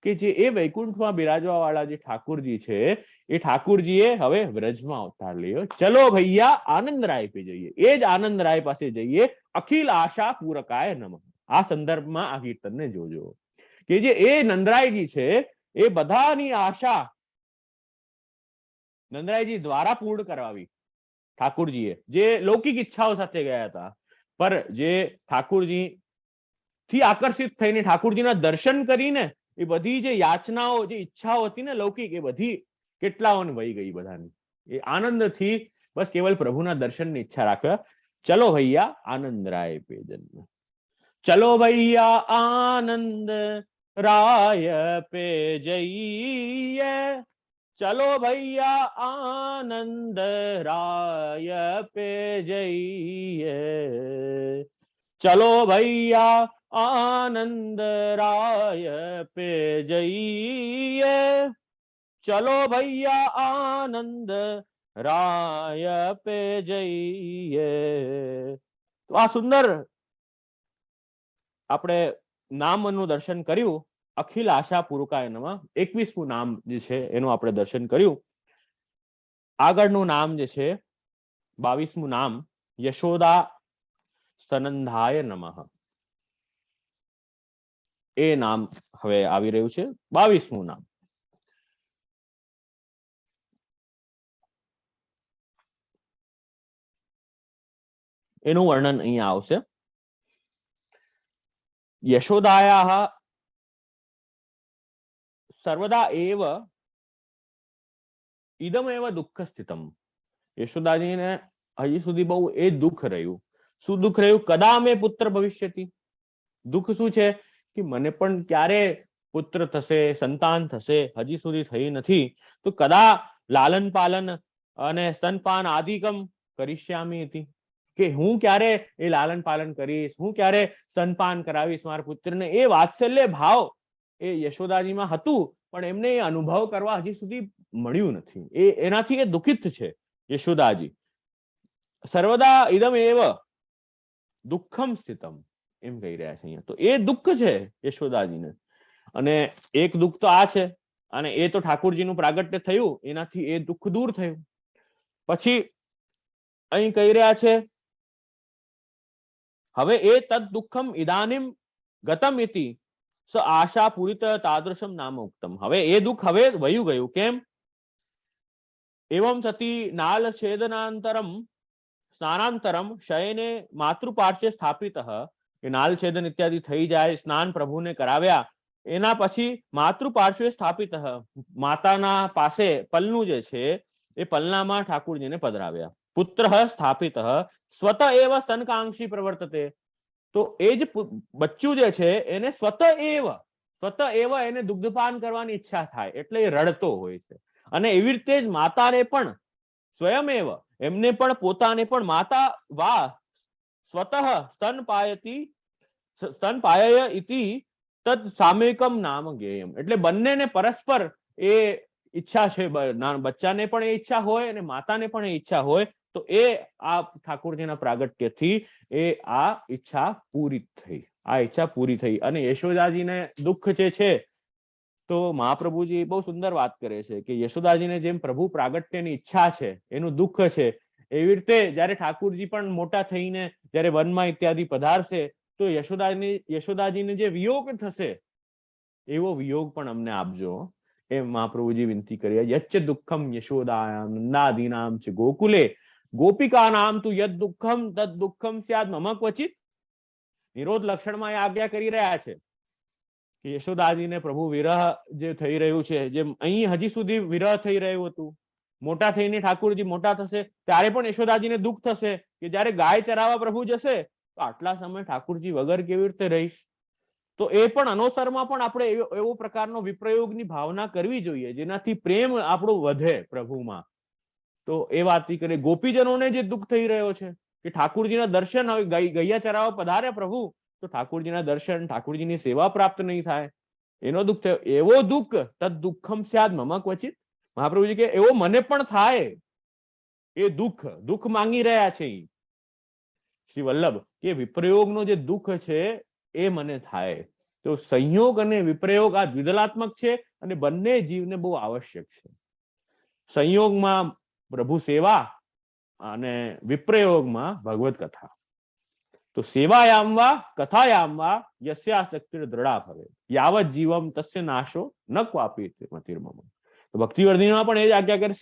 કે જે એ વૈકુંઠમાં બિરાજવા વાળા જે ઠાકુરજી છે એ ઠાકુરજીએ હવે વ્રજમાં અવતાર લીધો. ચલો ભૈયા આનંદ રાય પે જઈએ, એ જ આનંદ રાય પાસે જઈએ. અખિલ આશા પૂરકાય નમઃ. આ સંદર્ભમાં આ કીર્તનને જોજો કે જે એ નંદરાયજી છે એ બધાની આશા નંદરાયજી દ્વારા પૂર્ણ કરાવી ઠાકુરજીએ, જે લૌકિક ઈચ્છાઓ સાથે ગયા હતા. પર જે ઠાકુરજી થી આકર્ષિત થઈને ઠાકુરજીના દર્શન કરીને એ બધી જે યાચનાઓ, જે ઈચ્છાઓ હતી ને લૌકિક, એ બધી કેટલાઓને વહી ગઈ બધાની. એ આનંદથી બસ કેવલ પ્રભુના દર્શનની ઈચ્છા રાખ્યા. ચલો ભૈયા આનંદ રાય પે જન્મ, ચલો ભૈયા આનંદ રાય પે જઈએ, ચલો ભૈયા આનંદ રાય પે જઈએ, ચલો ભૈયા આનંદ રાય પે જઈએ, ચલો ભૈયા આનંદ રાય પે જઈએ. તો આ સુંદર આપણે નામનું દર્શન કર્યું, અખિલ આશા પૂરકાય નમઃ. 21મું નામ જે છે એનું આપણે દર્શન કર્યું. આગળનું નામ જે છે 22મું નામ યશોદા સનંદાય નમઃ, એ નામ હવે આવી રહ્યું છે. 22મું નામ એનું વર્ણન અહીંયા આવશે. યશોદાયા સર્વદા એવ ઇદમ એવ દુઃખ સ્થિતમ. યશોદાજીને હજી સુધી બહુ એ દુઃખ રહ્યું. શું દુઃખ રહ્યું? કદા મે પુત્ર ભવિષ્યતિ. દુઃખ શું છે કે મને પણ ક્યારે પુત્ર થશે, સંતાન થશે, હજી સુધી થઈ નથી. તો કદા લાલન પાલન અને સ્તનપાન આદિકમ કરિષ્યામિ ઇતિ, કે હું ક્યારે એ લાલન પાલન કરીશ, હું ક્યારે સ્તનપાન કરાવીશ મારા પુત્રને. એ વાત્સલ્ય ભાવ એ યશોદાજીમાં હતું, પણ એમને એ અનુભવ કરવા હજી સુધી મળ્યું નથી. એનાથી એ દુઃખિત છે યશોદાજી. સર્વદા ઇદમ એવ દુઃખમ સ્થિતમ એમ કહી રહ્યા છે અહીંયા. તો એ દુઃખ છે યશોદાજીને. અને એક દુઃખ તો આ છે, અને એ તો ઠાકોરજીનું પ્રાગટ્ય થયું, એનાથી એ દુઃખ દૂર થયું. પછી અહીં કહી રહ્યા છે, હવે એ તદ દુઃખમ ઇદાનીમ ગતમ ઇતિ સ આશા પૂરિત તાદૃશમ નામ ઉક્તમ. હવે એ દુઃખ હવે વયું ગયું. કેમ? એવમ સતી નાલ છેદનાંતરમ સ્નાનાંતરમ શયને માતૃપાર્શ્વે સ્થાપિત. કે નાલ છેદન ઇત્યાદિ થઈ જાય, સ્નાન પ્રભુને કરાવ્યા, એના પછી માતૃપાર્શ્વે સ્થાપિત, માતાના પાસે પલનું જે છે એ પલનામાં ઠાકુરજીને પધરાવ્યા. પુત્ર સ્થાપિત સ્વત એવ સ્તનકાંક્ષી પ્રવર્તતે. તો એ જ બચ્ચું જે છે એને સ્વત એવ એને દુગ્ધપાન કરવાની ઈચ્છા થાય, એટલે એ રડતો હોય છે. અને એવી રીતે જ માતાને પણ સ્વયમેવ એમને પણ પોતાને પણ માતા વા સ્વતઃ સ્તનપાયય ઇતિ તદ સામયિકમ નામ જ્ઞેયમ. એટલે બંનેને પરસ્પર એ ઈચ્છા છે, બચ્ચાને પણ એ ઈચ્છા હોય અને માતાને પણ એ ઈચ્છા હોય. તો એ આ ઠાકોરજીના પ્રાગટ્યથી એ આ ઈચ્છા પૂરી થઈ, આ ઈચ્છા પૂરી થઈ. અને યશોદાજીને દુઃખ જે છે, તો મહાપ્રભુજી બહુ સુંદર વાત કરે છે કે યશોદાજીને જેમ પ્રભુ પ્રાગટ્યની ઈચ્છા છે, એનું દુઃખ છે, એવી રીતે જયારે ઠાકુરજી પણ મોટા થઈને જયારે વનમાં ઇત્યાદિ પધારશે, તો યશોદાજીને જે વિયોગ થશે એવો વિયોગ પણ અમને આપજો, એમ મહાપ્રભુજી વિનંતી કરી. યચ્ચ દુઃખમ યશોદાયામ નંદાદીનામ ચ ગોકુલે ગોપિકાનામ તુ યદ દુઃખમ તદ દુઃખમ સ્યાદ મમ ક્વચિત. નિરોધ લક્ષણમાં એ આજ્ઞા કરી રહ્યા છે કે યશોદાજીને પ્રભુ વિરહ જે થઈ રહ્યું છે, જેમ અહીં હજી સુધી વિરહ થઈ રહ્યું હતું, મોટા થઈને ઠાકુરજી મોટા થશે ત્યારે પણ યશોદાજીને દુઃખ થશે કે જયારે ગાય ચરાવવા પ્રભુ જશે તો આટલા સમય ઠાકુરજી વગર કેવી રીતે રહીશ. તો એ પણ અનોસરમાં પણ આપણે એવો પ્રકારનો વિપ્રયોગની ભાવના કરવી જોઈએ, જેનાથી પ્રેમ આપણો વધે પ્રભુમાં. તો એ વાત કરે. ગોપીજનોને જે દુઃખ થઈ રહ્યો છે કે ઠાકુરજીના દર્શન, હવે ગૈયા ચરાવવા પધારે પ્રભુ તો ઠાકુરજીના દર્શન, ઠાકુરજીની સેવા પ્રાપ્ત નહીં થાય, એનો દુઃખ થયો. એવો દુઃખ તદ દુઃખમ સ્યાદ મમ ક્વચિત. મહાપ્રભુજી કે એવો મને પણ થાય. એ દુઃખ માંગી રહ્યા છે શ્રી વલ્લભ કે વિપ્રયોગનો જે દુઃખ છે એ મને થાય. તો સંયોગ અને વિપ્રયોગ આ દ્વિદલાત્મક છે અને બંને જીવને બહુ આવશ્યક છે. સંયોગમાં પ્રભુ સેવા અને વિપ્રયોગમાં ભગવત કથા. તો સેવાયામ વા કથાયામ વા યસ્યાસક્તિર દ્રઢા ભવે યાવત જીવમ તસ્ય નાશો ન ક્વાપી મતિર્મમ. તો ભક્તિવર્ધિનીમાં પણ એ જ આજ્ઞા કરે,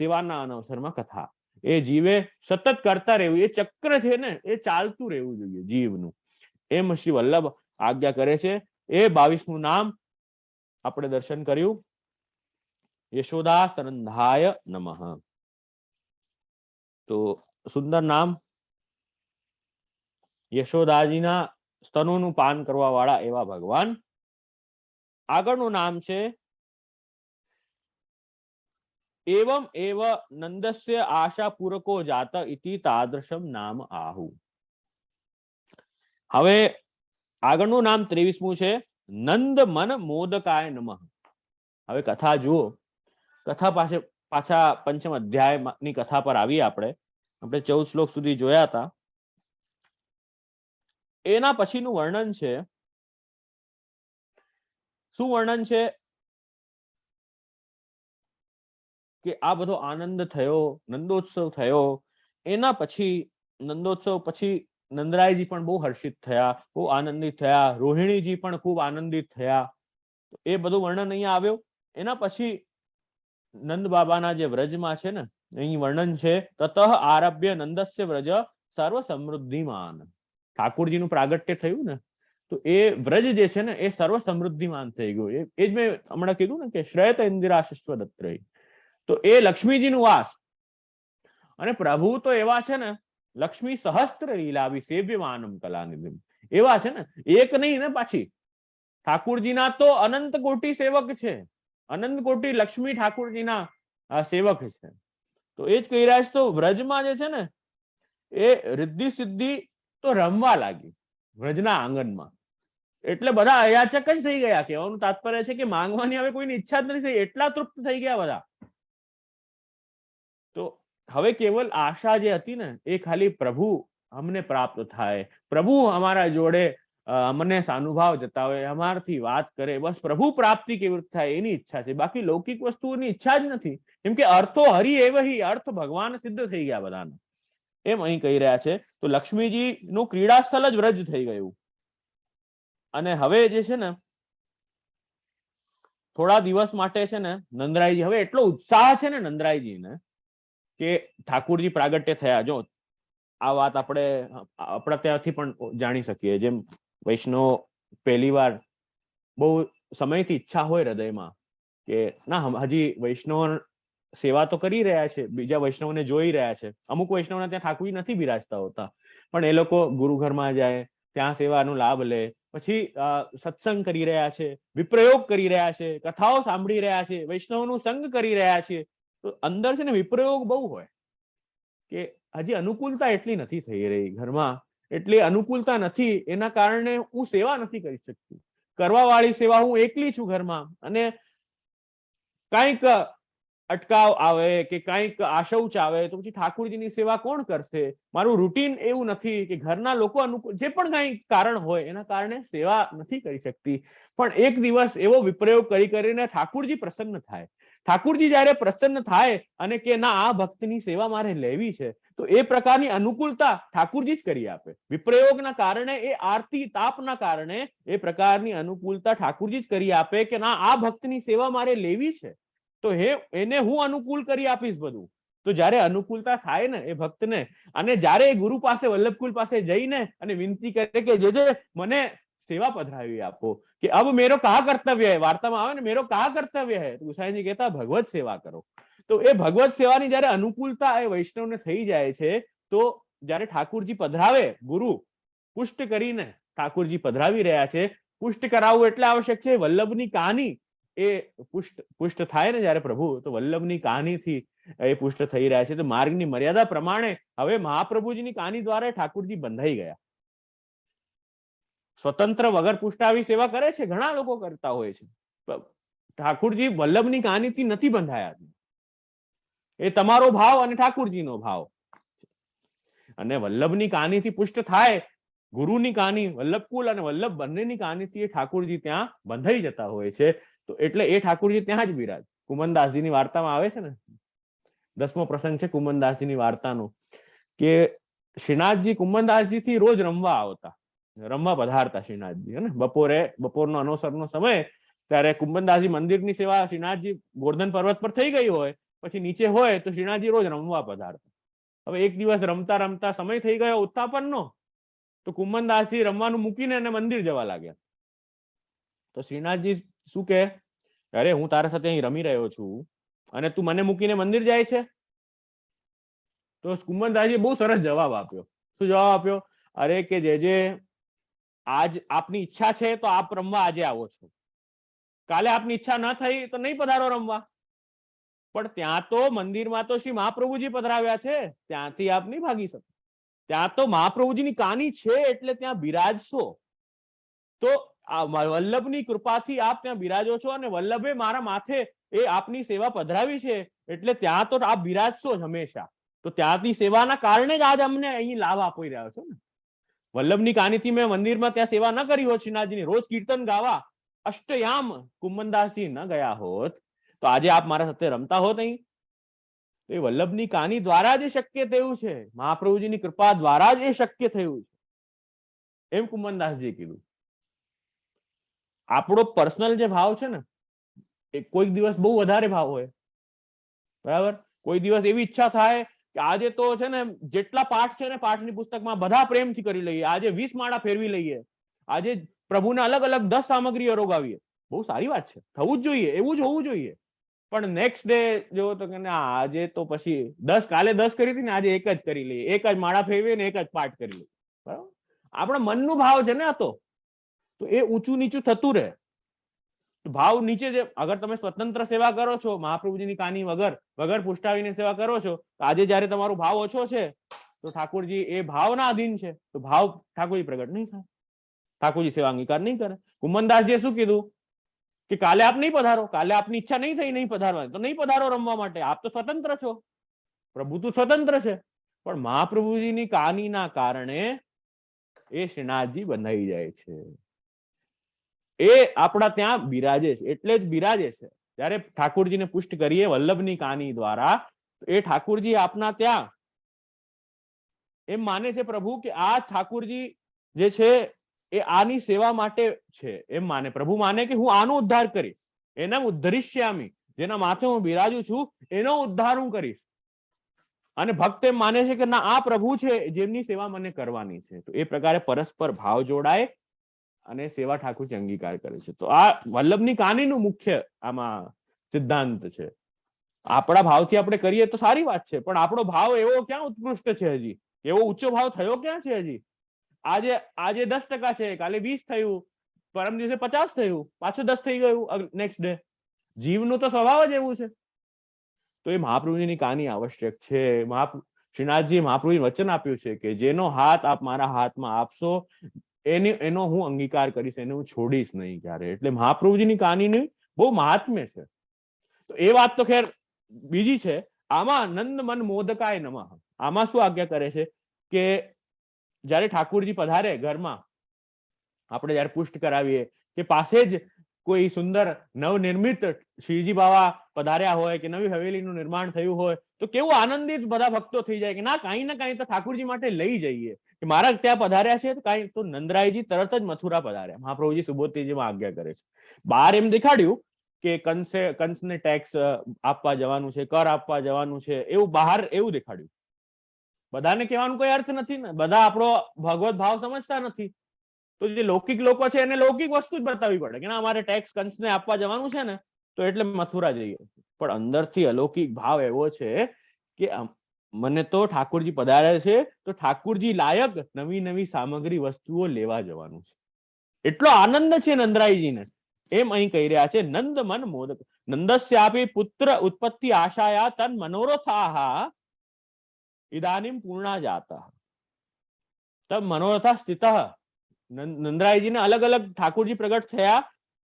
સેવાના અનવસરમાં કથા. એ જીવે સતત કરતા રહેવું, એ ચક્ર છે ને એ ચાલતું રહેવું જોઈએ જીવનું, એમ શ્રી વલ્લભ આજ્ઞા કરે છે. એ 22મું નામ આપણે દર્શન કર્યું. યશોદા સ્તનંધાય નમઃ. તો સુંદર નામ, યશોદાજીના સ્તનોનું પાન કરવા વાળા એવા ભગવાન. આગળનું નામ છે એવમ એવ નંદસ્ય આશા પૂરકો જાત ઇતિ તાદૃશમ નામ આહુ. હવે આગળનું નામ 23મું છે નંદ મન મોદકાય નમઃ. હવે કથા જુઓ, કથા પાછા પંચમ અધ્યાયની કથા પર આવીએ. આપણે 14 શ્લોક સુધી જોયા હતા. એના પછીનું વર્ણન છે. શું વર્ણન છે? કે આ બધો આનંદ થયો, નંદોત્સવ થયો. એના પછી નંદોત્સવ પછી નંદરાયજી પણ બહુ હર્ષિત થયા, બહુ આનંદિત થયા. રોહિણીજી પણ ખૂબ આનંદિત થયા. એ બધું વર્ણન અહીંયા આવ્યો. એના પછી નંદ બાબાના જે વ્રજમાં છે ને, અહીં વર્ણન છે તતઃ આરભ્ય નંદસ્ય વ્રજ સર્વ સમૃદ્ધિમાન. ઠાકોરજીનું પ્રાગટ્ય થયું ને, તો એ વ્રજ જે છે ને એ સર્વ સમૃદ્ધિમાન થઈ ગયું. એ જ મેં હમણાં કીધું ને કે શ્રેયત ઇન્દિરા શિશ્વદત્રય, તો એ લક્ષ્મીજીનું વાસ. અને પ્રભુ તો એવા છે ને, લક્ષ્મી સહસ્ત્ર લીલાવી સેવ્યમાનમ કલાનિધિમ, એવા છે ને, એક નહીં ને પાછી, ઠાકુરજીના તો અનંત કોટી સેવક છે, અનંત કોટી લક્ષ્મી ઠાકુરજીના સેવક છે. તો એ જ કહી રહ્યા છે. તો વ્રજમાં જે છે ને એ રિદ્ધિ સિદ્ધિ તો રમવા લાગી વ્રજના આંગણમાં. એટલે બધા અયાચક જ થઈ ગયા. કહેવાનું તાત્પર્ય છે કે માંગવાની હવે કોઈની ઈચ્છા જ નથી થઈ, એટલા તૃપ્ત થઈ ગયા બધા. તો હવે કેવલ આશા જે હતી ને એ ખાલી પ્રભુ અમને પ્રાપ્ત થાય, પ્રભુ અમારા જોડે અમને સાનુભાવ જતાવે, અમારાથી વાત કરે, બસ પ્રભુ પ્રાપ્તિ કેવી રીતે થાય એની ઈચ્છા છે. બાકી લૌકિક વસ્તુઓની ઈચ્છા જ નથી. કેમ કે અર્થો હરિ એવહી, અર્થ ભગવાન સિદ્ધ થઈ ગયા બધાને, એમ અહીં કહી રહ્યા છે. તો લક્ષ્મીજી નું ક્રીડા સ્થળ જ વ્રજ થઈ ગયું. અને હવે જે છે ને થોડા દિવસ માટે છે ને નંદરાયજી, હવે એટલો ઉત્સાહ છે ને નંદરાયજીને કે ઠાકુરજી પ્રાગટ્ય થયા. જો આ વાત આપણે આપણા ત્યાંથી પણ જાણી શકીએ. જેમ વૈષ્ણવ પહેલી વાર બહુ સમયથી ઈચ્છા હોય હૃદયમાં કે ના હજી વૈષ્ણવ સેવા તો કરી રહ્યા છે, બીજા વૈષ્ણવને જોઈ રહ્યા છે. અમુક વૈષ્ણવને ત્યાં ઠાકુરજી નથી બિરાજતા હોતા, પણ એ લોકો ગુરુ ઘરમાં જાય, ત્યાં સેવાનો લાભ લે, પછી સત્સંગ કરી રહ્યા છે, વિપ્રયોગ કરી રહ્યા છે, કથાઓ સાંભળી રહ્યા છે, વૈષ્ણવનું સંગ કરી રહ્યા છે. તો અંદર છે ને વિપ્રયોગ બહુ હોય કે હજી અનુકૂળતા એટલી નથી થઈ રહી ઘરમાં, એટલી અનુકૂળતા નથી, એના કારણે હું સેવા નથી કરી શકતી. કરવા વાળી સેવા હું એકલી છું ઘરમાં, અને કંઈક અટકાવ આવે કે કંઈક આશૌચ આવે તો પછી ઠાકુરજીની સેવા કોણ કરશે? મારું રૂટીન એવું નથી કે ઘરના લોકો અનુકૂળ, જે પણ કંઈ કારણ હોય એના કારણે સેવા નથી કરી શકતી. પણ એક દિવસ એવો વિપ્રયોગ કરીને ઠાકુરજી પ્રસન્ન થાય. ઠાકુરજી જયારે પ્રસન્ન થાય અને કે ના આ ભક્તની સેવા મારે લેવી છે, તો એ પ્રકારની અનુકૂળતા ઠાકુરજી જ કરી આપે. વિપ્રયોગના કારણે, એ આરતી તાપના કારણે એ પ્રકારની અનુકૂળતા ઠાકુરજી જ કરી આપે કે ના આ ભક્તની સેવા મારે લેવી છે, તો એને હું અનુકૂળ કરી આપીશ બધું. તો જયારે અનુકૂળતા થાય ને એ ભક્તને, અને જયારે એ ગુરુ પાસે વલ્લભકુલ પાસે જઈને અને વિનંતી કરે કે જે મને સેવા પધરાવી આપો, કે અબ મેરો કહા કર્તવ્ય હૈ, વાર્તામાં આવે ને મેરો કહા કર્તવ્ય હૈ, તો ગુસાઈજી કહેતા ભગવત સેવા કરો. તો એ ભગવત સેવાની જયારે અનુકૂળતા એ વૈષ્ણવને થઈ જાય છે, તો જયારે ઠાકુરજી પધરાવે, ગુરુ પુષ્ટ કરીને ઠાકુરજી પધરાવી રહ્યા છે, પુષ્ટ કરાવવું એટલે આવશ્યક છે વલ્લભની કહાની એ પુષ્ટ થાય ને જયારે પ્રભુ, તો વલ્લભની કહાનીથી એ પુષ્ટ થઈ રહ્યા છે. તો માર્ગની મર્યાદા પ્રમાણે હવે મહાપ્રભુજીની કહાની દ્વારા ઠાકુરજી બંધાઈ ગયા. સ્વતંત્ર વગર પુષ્ટાવી સેવા કરે છે, ઘણા લોકો કરતા હોય છે. ઠાકુરજી વલ્લભની કહાનીથી નથી બંધાયા. એ તમારો ભાવ અને ઠાકુરજીનો ભાવ, અને વલ્લભની કહાનીથી પુષ્ટ થાય, ગુરુની કહાની, વલ્લભકુલ અને વલ્લભ બંનેની કહાનીથી ઠાકુરજી ત્યાં બંધાઈ જતા હોય છે. તો એટલે એ ઠાકુરજી ત્યાં જ બિરાજ. કુમનદાસજીની વાર્તામાં આવે છે ને, 10મો પ્રસંગ છે કુમનદાસજીની વાર્તાનો, કે શ્રીનાથજી કુમનદાસજીથી રોજ રમવા આવતા, રમવા પધારતા શ્રીનાથજી. અને બપોરનો અનોસરનો સમય, ત્યારે કુંભનદાસજી મંદિરની સેવા શ્રીનાથજી ગોર્ધન પર્વત પર થઈ ગઈ હોય, પછી નીચે હોય તો શ્રીનાથજી રોજ રમવા પધારતા. હવે એક દિવસ રમતા રમતા સમય થઈ ગયો ઉત્થાપનનો, તો કુંભનદાસજી રમવાનું મૂકીને એને મંદિર જવા લાગ્યા. તો શ્રીનાથજી શું કહે, અરે હું તારા સાથે અહીં રમી રહ્યો છું અને તું મને મૂકીને મંદિર જાય છે? તો કુંભનદાસજીએ બહુ સરસ જવાબ આપ્યો. શું જવાબ આપ્યો? અરે કે જે આજ આપની ઈચ્છા છે તો આપ રમવા આજે આવો છો, કાલે આપની ઈચ્છા ન થઈ તો નહીં પધારો રમવા. પણ ત્યાં તો મંદિરમાં તો શ્રી મહાપ્રભુજી પધરાવ્યા છે, ત્યાંથી આપ નહીં ભાગી શકો. ત્યાં તો મહાપ્રભુજીની કહાની છે એટલે ત્યાં બિરાજશો. તો વલ્લભની કૃપાથી આપ ત્યાં બિરાજો છો, અને વલ્લભે મારા માથે એ આપની સેવા પધરાવી છે, એટલે ત્યાં તો આપ બિરાજશો જ હંમેશા. તો ત્યાંની સેવાના કારણે જ આજ અમને અહીં લાભ આપી રહ્યો છો ને. વલ્લભની કહાનીથી મેં મંદિરમાં ત્યાં સેવા ન કરી હોત, શ્રીનાથજીની રોજ કીર્તન ગાવા અષ્ટયામ કુંભનદાસજી ન ગયા હોત, તો આજે આપ મારા સાથે રમતા હોત અહીં. એ વલ્લભની કહાની દ્વારા જ શક્ય થયું છે, મહાપ્રભુજીની કૃપા દ્વારા જ એ શક્ય થયું છે, એમ કુંભનદાસજીએ કીધું. આપણો પર્સનલ જે ભાવ છે ને, એ કોઈક દિવસ બહુ વધારે ભાવ હોય, બરાબર. કોઈ દિવસ એવી ઈચ્છા થાય કે આજે તો છે ને જેટલા પાઠ છે ને પાઠની પુસ્તકમાં બધા પ્રેમથી કરી લઈએ, આજે 20 માળા ફેરવી લઈએ, આજે પ્રભુને અલગ અલગ 10 સામગ્રી અરોગાવીએ, બહુ સારી વાત છે, થવું જ જોઈએ, એવું જ હોવું જોઈએ. પણ નેક્સ્ટ ડે જો તો કે ના આજે તો પછી 10 કાલે 10 કરી હતી ને આજે એક જ કરી લઈએ, એક જ માળા ફેરવીએ ને એક જ પાઠ કરી લઈએ. બરાબર, આપણા મનનું ભાવ છે ને આ તો એ ઊંચું નીચું થતું રહે. ભાવ નીચે જે અગર તમે સ્વતંત્ર સેવા કરો છો, મહાપ્રભુજીની કાની વગર પુષ્ટાવીને સેવા કરો છો, તો આજે જયારે તમારો ભાવ ઓછો છે તો ઠાકોરજી એ ભાવના અધીન છે, તો ભાવ ઠાકોરજી પ્રગટ નહીં થાય, ઠાકોરજી સેવા અંગીકાર નહીં કરે. કુમનદાસજીએ શું કીધું કે કાલે આપ નહીં પધારો, કાલે આપની ઈચ્છા નહીં થઈ નહીં પધારવાની, તો નહીં પધારો રમવા માટે, આપ તો સ્વતંત્ર છો, પ્રભુ તો સ્વતંત્ર છે. પણ મહાપ્રભુજીની કાનીના કારણે એ શ્રીનાથજી બંધાઈ જાય છે, એ આપણા ત્યાં બિરાજે છે, એટલે જ બિરાજે છે. જયારે ઠાકોરજીને પુષ્ટ કરીએ વલ્લભની કાની દ્વારા, એ ઠાકોરજી આપના ત્યાં એમ માને છે પ્રભુ કે આ ઠાકોરજી જે છે એ આની સેવા માટે છે, એમ માને પ્રભુ, માને કે હું આનો ઉદ્ધાર કરીશ, એના ઉદ્ધરિષ્યામી, જેના માથે હું બિરાજુ છું એનો ઉદ્ધાર હું કરીશ. અને ભક્ત એમ માને છે કે ના આ પ્રભુ છે જેમની સેવા મને કરવાની છે. તો એ પ્રકારે પરસ્પર ભાવ જોડાય અને સેવા ઠાકોરજી અંગીકાર કરે છે. તો આ વલ્લભની કાનીનું મુખ્ય આમાં સિદ્ધાંત છે. આપણા ભાવથી આપણે કરીએ તો સારી વાત છે, પણ આપણો ભાવ એવો ક્યાં ઉત્કૃષ્ટ છે, હજી એવો ઊંચો ભાવ થયો ક્યાં છે? હજી આજે 10% છે, કાલે 20 થયું, પરમ દિવસે 50 થયું, પાછું 10 થઈ ગયું નેક્સ્ટ ડે. જીવનું તો સ્વભાવ જ એવું છે. તો એ મહાપ્રભુજીની કાની આવશ્યક છે. શ્રીનાથજીએ મહાપ્રભુજીને વચન આપ્યું છે કે જેનો હાથ આપ મારા હાથમાં આપશો એનો હું અંગીકાર કરીશ, એને હું છોડીશ નહીં ક્યારે. એટલે મહાપ્રભુજીની કાનીની બહુ મહાત્મ્ય છે. તો એ વાત તો ખેર બીજી છે. આમાં નંદ મન મોદકાય નમઃ, આમાં શું આજ્ઞા કરે છે કે જયારે ઠાકોરજી પધારે ઘરમાં, આપણે જયારે પુષ્ટ કરાવીએ કે પાસે જ કોઈ સુંદર નવનિર્મિત શ્રીજી બાવા પધાર્યા હોય કે નવી હવેલીનું નિર્માણ થયું હોય, તો કેવું આનંદિત બધા ભક્તો થઈ જાય કે ના કાંઈ ને કાંઈ તો ઠાકોરજી માટે લઈ જઈએ, કે મારા ત્યાં પધાર્યા છે તો કાંઈ. તો નંદરાયજી તરત જ મથુરા પધાર્યા. મહાપ્રભુજી સુબોધજીમાં આજ્ઞા કરે છે. બહાર એમ દેખાડ્યું કે કંસને ટેક્સ આપવા જવાનું છે, કર આપવા જવાનું છે, એવું બહાર એવું દેખાડ્યું. બધાને કહેવાનું કોઈ અર્થ નથી ને, બધા આપણો ભગવત ભાવ સમજતા નથી. તો જે લૌકિક લોકો છે એને લૌકિક વસ્તુ જ બતાવવી પડે કે ના અમારે ટેક્સ કંસને આપવા જવાનું છે ને, તો એટલે મથુરા જઈએ. પણ અંદરથી અલૌકિક ભાવ એવો છે કે મને તો ઠાકોરજી પધારે છે તો ઠાકોરજી લાયક નવી નવી સામગ્રી વસ્તુઓ લેવા જવાનું છે, એટલો આનંદ છે નંદરાયજીને. એમ અહીં કહી રહ્યા છે નંદ મન મોદક. નંદસ્યાપી પુત્ર ઉત્પત્તિ આશાયા તન મનોરથાહ ઇદાનીમ પૂર્ણા જાતા તબ મનોરથા સ્થિતઃ. નંદરાયજીને અલગ અલગ ઠાકોરજી પ્રગટ થયા,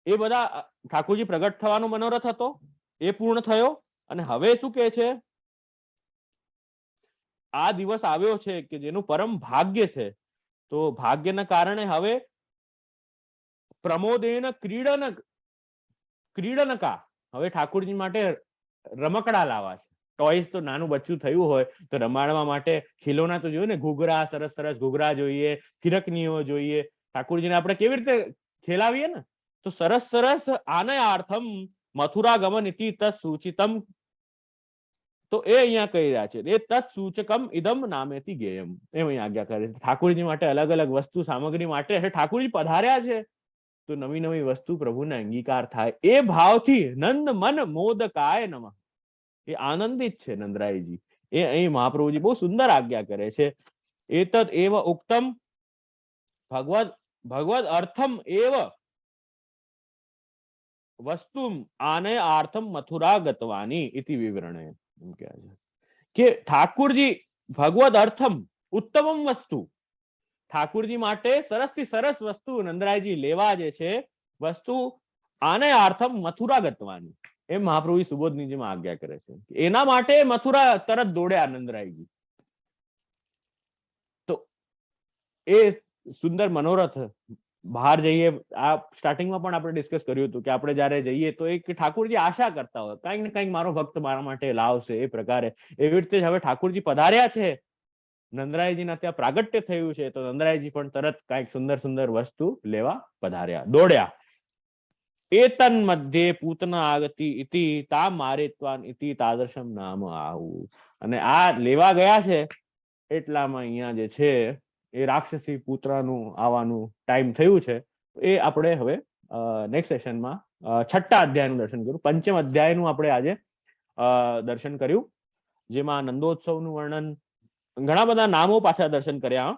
એ બધા ઠાકોરજી પ્રગટ થવાનો મનોરથ હતો, એ પૂર્ણ થયો. અને હવે શું કહે છે, આ દિવસ આવ્યો છે કે જેનું પરમ ભાગ્ય છે. તો ભાગ્યના કારણે હવે પ્રમોદેન ક્રીડનકા, હવે ઠાકોરજી માટે રમકડા લાવવા છે. ટોયસ તો નાનું બચ્ચું થયું હોય તો રમાડવા માટે ખીલોના તો જોઈએ ને, ઘૂઘરા, સરસ સરસ ઘૂઘરા જોઈએ, ફિરકનીઓ જોઈએ. ઠાકોરજીને આપણે કેવી રીતે ખેલાવીએ ને, તો સરસ સરસ આનયાર્થમ મથુરા ગમન ઇતિ તત્ સૂચિતમ. તો એ અહીંયા કહી રહ્યા છે એ તત્ સૂચકમ ઇદમ નામેથી ગેયમ. એમ અહીં આજ્ઞા કરે છે ઠાકોરજી માટે અલગ અલગ વસ્તુ સામગ્રી માટે. ઠાકોરજી પધાર્યા છે તો નવી નવી વસ્તુ પ્રભુને અંગીકાર થાય, એ ભાવથી નંદ મન મોદકાય નમઃ. એ આનંદિત છે નંદરાયજી. એ અહીં મહાપ્રભુજી બહુ સુંદર આજ્ઞા કરે છે. એતદ એવ ઉક્તમ ભગવદ અર્થમ એવ વસ્તુમ આનયાર્થમ મથુરા ગતવાની ઇતિ વિવરણે. એમ કહે છે કે ઠાકોરજી ભગવદ અર્થમ ઉત્તમમ વસ્તુ, ઠાકોરજી માટે સરસ થી સરસ વસ્તુ નંદરાયજી લેવા જે છે વસ્તુ, આનયાર્થમ મથુરા ગતવાની. એમ મહાપ્રભુ સુબોધનીજીમાં આજ્ઞા કરે છે. એના માટે મથુરા તરત દોડ્યા નંદરાયજી. તો એ સુંદર મનોરથ. બહાર જઈએ, આ સ્ટાર્ટિંગમાં પણ આપણે ડિસ્કસ કર્યું હતું કે આપણે જયારે જઈએ તો એક ઠાકોરજી આશા કરતા હોય કંઈક ને કંઈક મારો ભક્ત મારા માટે લાવશે. એ પ્રકારે એવી રીતે હવે ઠાકોરજી પધાર્યા છે, નંદરાયજીના ત્યાં પ્રાગટ્ય થયું છે, તો નંદરાયજી પણ તરત કંઈક સુંદર સુંદર વસ્તુ લેવા પધાર્યા, દોડ્યા. એતન મધ્યે પૂતના આગતિ ઇતિ તામ મારેત્વાન ઇતિ તાદર્શમ નામ આવું. અને આ લેવા ગયા છે એટલામાં અહીંયા જે છે એ રાક્ષસી પુત્રનું આવવાનું ટાઈમ થયું છે, એ આપણે હવે નેક્સ્ટ સેશનમાં છઠ્ઠા અધ્યાયનું દર્શન કર્યું. પંચમ અધ્યાયનું આપણે આજે દર્શન કર્યું, જેમાં નંદોત્સવનું વર્ણન, ઘણા બધા નામો પાછા દર્શન કર્યા.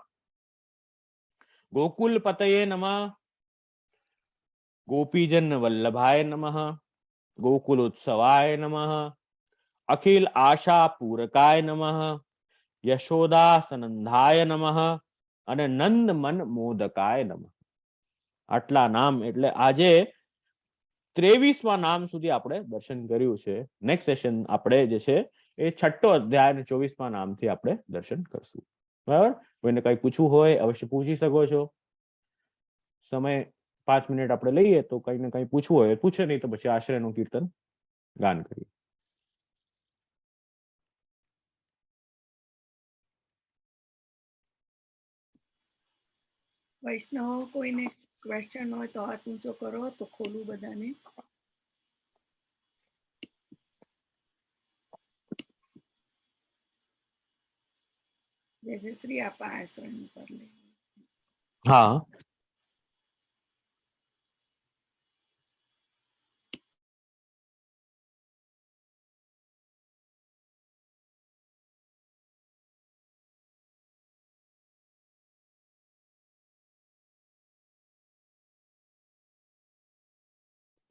ગોકુલ પતયે નમઃ, ગોપીજન વલ્લભાય નમઃ, ગોકુલ ઉત્સવાય નમઃ, અખિલ આશા પૂરકાય નમઃ, યશોદા સનંદાય નમઃ અને નંદ મન મોદકાય નમઃ. આટલા નામ એટલે આજે 23માં નામ સુધી આપણે દર્શન કર્યું છે. નેક્સ્ટ સેશન આપણે જે છે એ છઠ્ઠો અધ્યાય અને 24માં નામથી આપણે દર્શન કરશું. બરાબર? કોઈને કઈ પૂછવું હોય અવશ્ય પૂછી શકો છો. સમય 5 મિનિટ આપણે લઈએ તો કઈ ને કઈ પૂછવું હોય પૂછે, નહીં તો પછી આશ્રયનું કીર્તન ગાન કરીએ. વૈષ્ણવ કોઈને ક્વેશ્ચન હોય તો હાથ ઊંચો કરો તો ખોલું બધાને. જય શ્રી આપા આશ્રય પર લે. હા,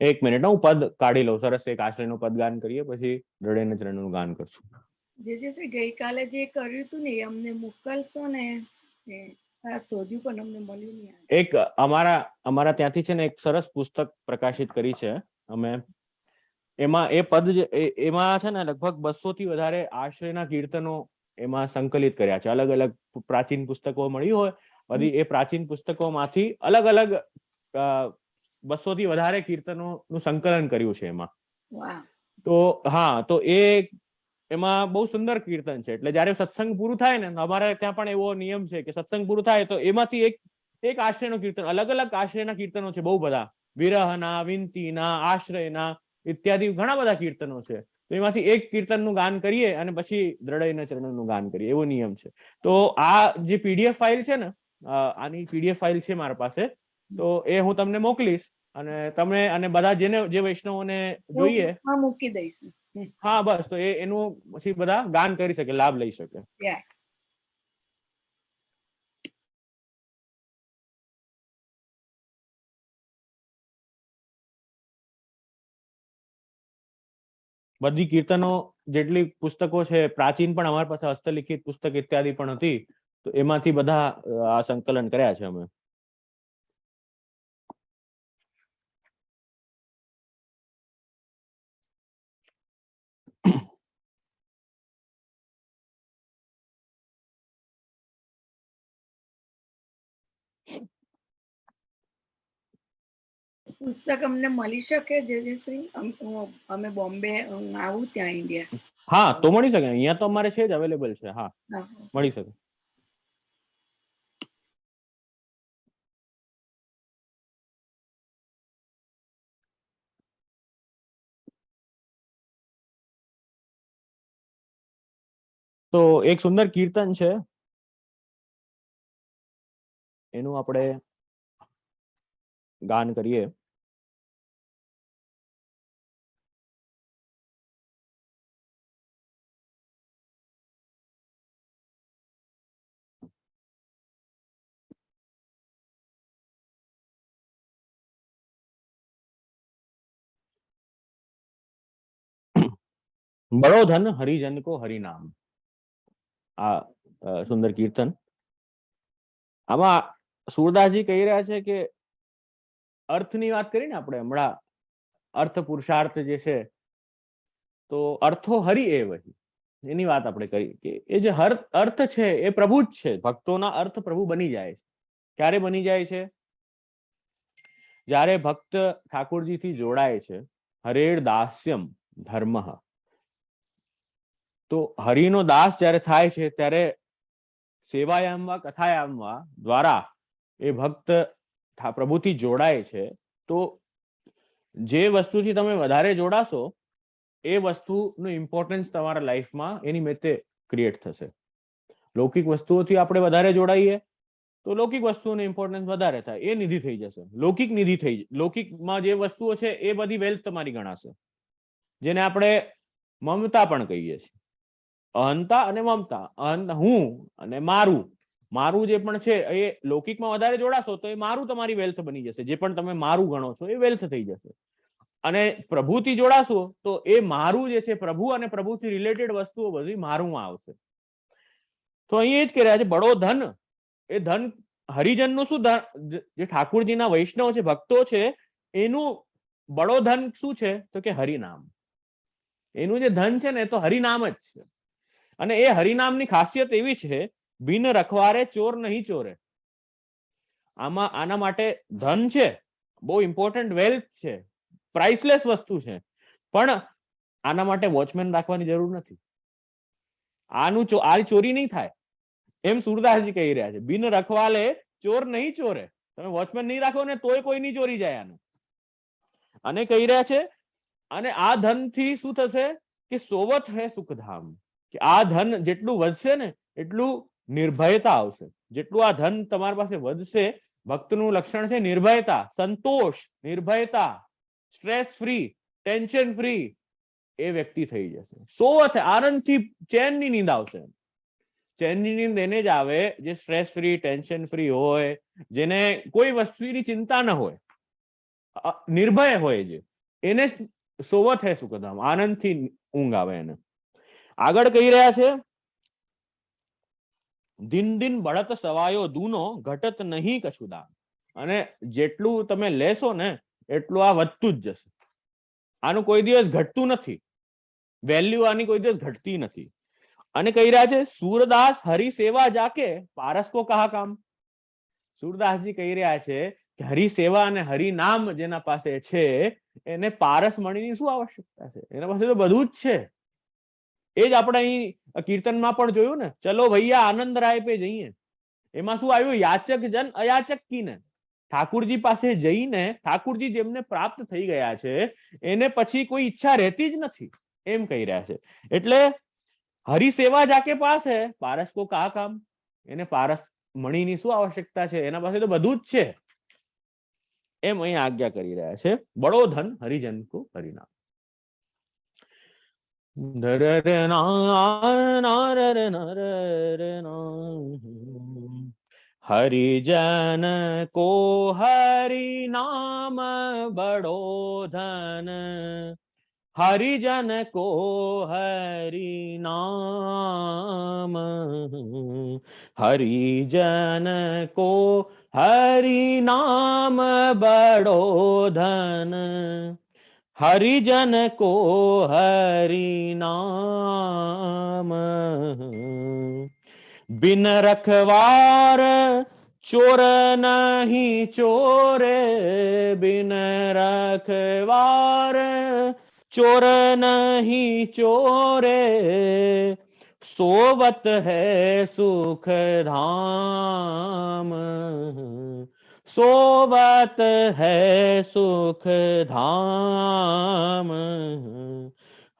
એક મિનિટ, હું પદ કાઢી લઉં. સરસ, એક આશ્રયનું પદ ગાન કરીએ, પછી દ્રઢેન ચરણનું ગાન કરશું. જે શ્રી ગઈકાલે જે કર્યું હતું ને એ અમને મોકલશો ને? આ શોધ્યું પણ અમને મળ્યું નહીં. એક અમારા ત્યાંથી છે ને એક સરસ પુસ્તક પ્રકાશિત કરી છે અમે. એમાં એ પદ એમાં છે ને લગભગ 200 થી વધારે આશ્રયના કીર્તનો એમાં સંકલિત કર્યા છે. અલગ અલગ પ્રાચીન પુસ્તકો મળી હોય બધી, એ પ્રાચીન પુસ્તકોમાંથી અલગ અલગ 200 થી વધારે કીર્તનોનું સંકલન કર્યું છે એમાં. તો હા, તો એમાં બહુ સુંદર કીર્તન છે. એટલે જયારે સત્સંગ પૂરું થાય ને, અમારે ત્યાં પણ એવો નિયમ છે કે સત્સંગ પૂરું થાય તો એમાંથી એક આશ્રયનું કીર્તન, અલગ અલગ આશ્રયના કીર્તનો છે બહુ બધા, વિરહના, વિનતીના, આશ્રયના ઇત્યાદિ ઘણા બધા કીર્તનો છે. તો એમાંથી એક કીર્તનનું ગાન કરીએ અને પછી દ્રઢેન ચરણનું ગાન કરીએ, એવો નિયમ છે. તો આ જે પીડીએફ ફાઇલ છે ને, આની પીડીએફ ફાઇલ છે મારા પાસે, તો એ હું તમને મોકલીશ અને તમે અને બધા જે વૈષ્ણવોને જોઈએ મૂકી દઈશ. હા બસ, તો એનું પછી બધા ગાન કરી શકે, લાભ લઈ શકે. બધી કીર્તનો જેટલી પુસ્તકો છે પ્રાચીન, પણ અમારી પાસે હસ્તલિખિત પુસ્તક ઇત્યાદિ પણ હતી, તો એમાંથી બધા આ સંકલન કર્યા છે અમે. પુસ્તક અમને મળી શકે? જે શ્રી અમે બોમ્બે આવું ત્યાં ઇન્ડિયા? હા, તો મળી શકે. અહીંયા તો અમારે છે જ, અવેલેબલ છે. હા, મળી શકે. તો એક સુંદર કીર્તન છે, એનું આપણે ગાન કરીએ. બડો ધન હરિજન કો હરિનામ. આ સુંદર કીર્તન. આમાં સુરદાસજી કહી રહ્યા છે કે અર્થની વાત કરીને આપણે હમણાં, અર્થ પુરુષાર્થ જે છે, તો અર્થો હરિ એ વહી, એની વાત આપણે કરી કે એ જે અર્થ છે એ પ્રભુ જ છે. ભક્તોના અર્થ પ્રભુ બની જાય છે. ક્યારે બની જાય છે? જ્યારે ભક્ત ઠાકોરજીથી જોડાય છે. હરેર દાસ્યમ ધર્મ. તો હરિનો દાસ જ્યારે થાય છે ત્યારે સેવાયામવા કથાયામવા દ્વારા એ ભક્ત પ્રભુથી જોડાય છે. તો જે વસ્તુથી તમે વધારે જોડાશો એ વસ્તુનું ઇમ્પોર્ટન્સ તમારા લાઈફમાં એની મેતે ક્રિએટ થશે. લૌકિક વસ્તુઓથી આપણે વધારે જોડાઈએ તો લૌકિક વસ્તુઓની ઇમ્પોર્ટન્સ વધારે થાય, એ નિધિ થઈ જશે, લૌકિક નિધિ થઈ, લૌકિકમાં જે વસ્તુઓ છે એ બધી વેલ્થ તમારી ગણાશે, જેને આપણે મમતા પણ કહીએ છીએ. અહંતા અને મમતા, હું અને મારું, મારું જે પણ છે એ લૌકિકમાં વધારે જોડાશો તો એ મારું તમારી વેલ્થ બની જશે, જે પણ તમે મારું ગણો છો એ વેલ્થ થઈ જશે. અને પ્રભુથી જોડાશો તો એ મારું જે છે, પ્રભુ અને પ્રભુથી રિલેટેડ વસ્તુઓ બધી મારુંમાં આવશે. તો અહીં એ જ કહી રહ્યા છે, બડો ધન, એ ધન હરિજનનું શું ધન, જે ઠાકુરજીના વૈષ્ણવ છે, ભક્તો છે, એનું બડો ધન શું છે તો કે હરિનામ. એનું જે ધન છે ને તો હરિનામ જ છે. અને એ હરિનામની ખાસિયત એવી છે, બિન રખવારે ચોર નહીં ચોરે. આમાં આના માટે ધન છે, બહુ ઇમ્પોર્ટન્ટ વેલ્થ છે, પ્રાઇસલેસ વસ્તુ છે, પણ આના માટે વોચમેન રાખવાની જરૂર નથી. આ ચોરી નહીં થાય, એમ સુરદાસજી કહી રહ્યા છે, બિન રખવાલે ચોર નહીં ચોરે. તમે વોચમેન નહીં રાખો ને તોય કોઈ નહીં ચોરી જાય આનું. અને કહી રહ્યા છે, અને આ ધન થી શું થશે કે સોવત હે સુખધામ, કે આ ધન જેટલું વધશે ને એટલું નિર્ભયતા આવશે. જેટલું આ ધન તમારી પાસે વધશે, ભક્તનું લક્ષણ છે નિર્ભયતા, સંતોષ, નિર્ભયતા, સ્ટ્રેસ ફ્રી, ટેન્શન ફ્રી એ વ્યક્તિ થઈ જશે. સોવત, આનંદથી ચેનની નીંદ આવશે. ચેનની નીંદ એને જ આવે જે સ્ટ્રેસ ફ્રી, ટેન્શન ફ્રી હોય, જેને કોઈ વસ્તુની ચિંતા ન હોય, નિર્ભય હોય, જે એને સોવત હે સુખધામ, આનંદથી ઊંઘ આવે એને. આગળ કહી રહ્યા છે, દિન દિન બળત સવાયો દૂનો, ઘટત નહીં કછું દામ. અને જેટલું તમે લેશો ને એટલું આ વધતું જ જશે. આનું કોઈ દિવસ ઘટતું નથી, વેલ્યુ આની કોઈ દિવસ ઘટતી નથી. અને કહી રહ્યા છે, સૂરદાસ હરિ સેવા જાકે, પારસ કો કહા કામ. સૂરદાસજી કહી રહ્યા છે કે હરિ સેવા અને હરિ નામ જેના પાસે છે એને પારસ મણીની શું આવશ્યકતા છે, એના પાસે તો બધું જ છે. એ જ આપણે અહીં કીર્તનમાં પણ જોયું ને, ચલો ભૈયા આનંદ રાય પે જઈએ, એમાં શું આવ્યું, યાચક જન અયાચક કીને. ઠાકુરજી પાસે જઈને, ઠાકુરજી જેમને પ્રાપ્ત થઈ ગયા છે એને પછી કોઈ ઈચ્છા રહેતી જ નથી, એમ કહી રહ્યા છે. એટલે હરિ સેવા જાકે પાસ હે, પારસ કો કા કામ. એને પારસ મણીની શું આવશ્યકતા છે, એના પાસે તો બધું જ છે, એમ અહીં આજ્ઞા કરી રહ્યા છે. બડો ધન હરિજન કો હરિનામ. હરિજન કો હરિ નામ બડો ધન, હરિજન કો હરિ નામ, હરિજન કો હરિ નામ બડો ધન, હરિજન કો હરિ નામ. बिन रखवार चोर नहीं चोरे, बिन रखवार चोर नहीं चोरे, सोवत है सुख धाम, सोवत है सुख धाम.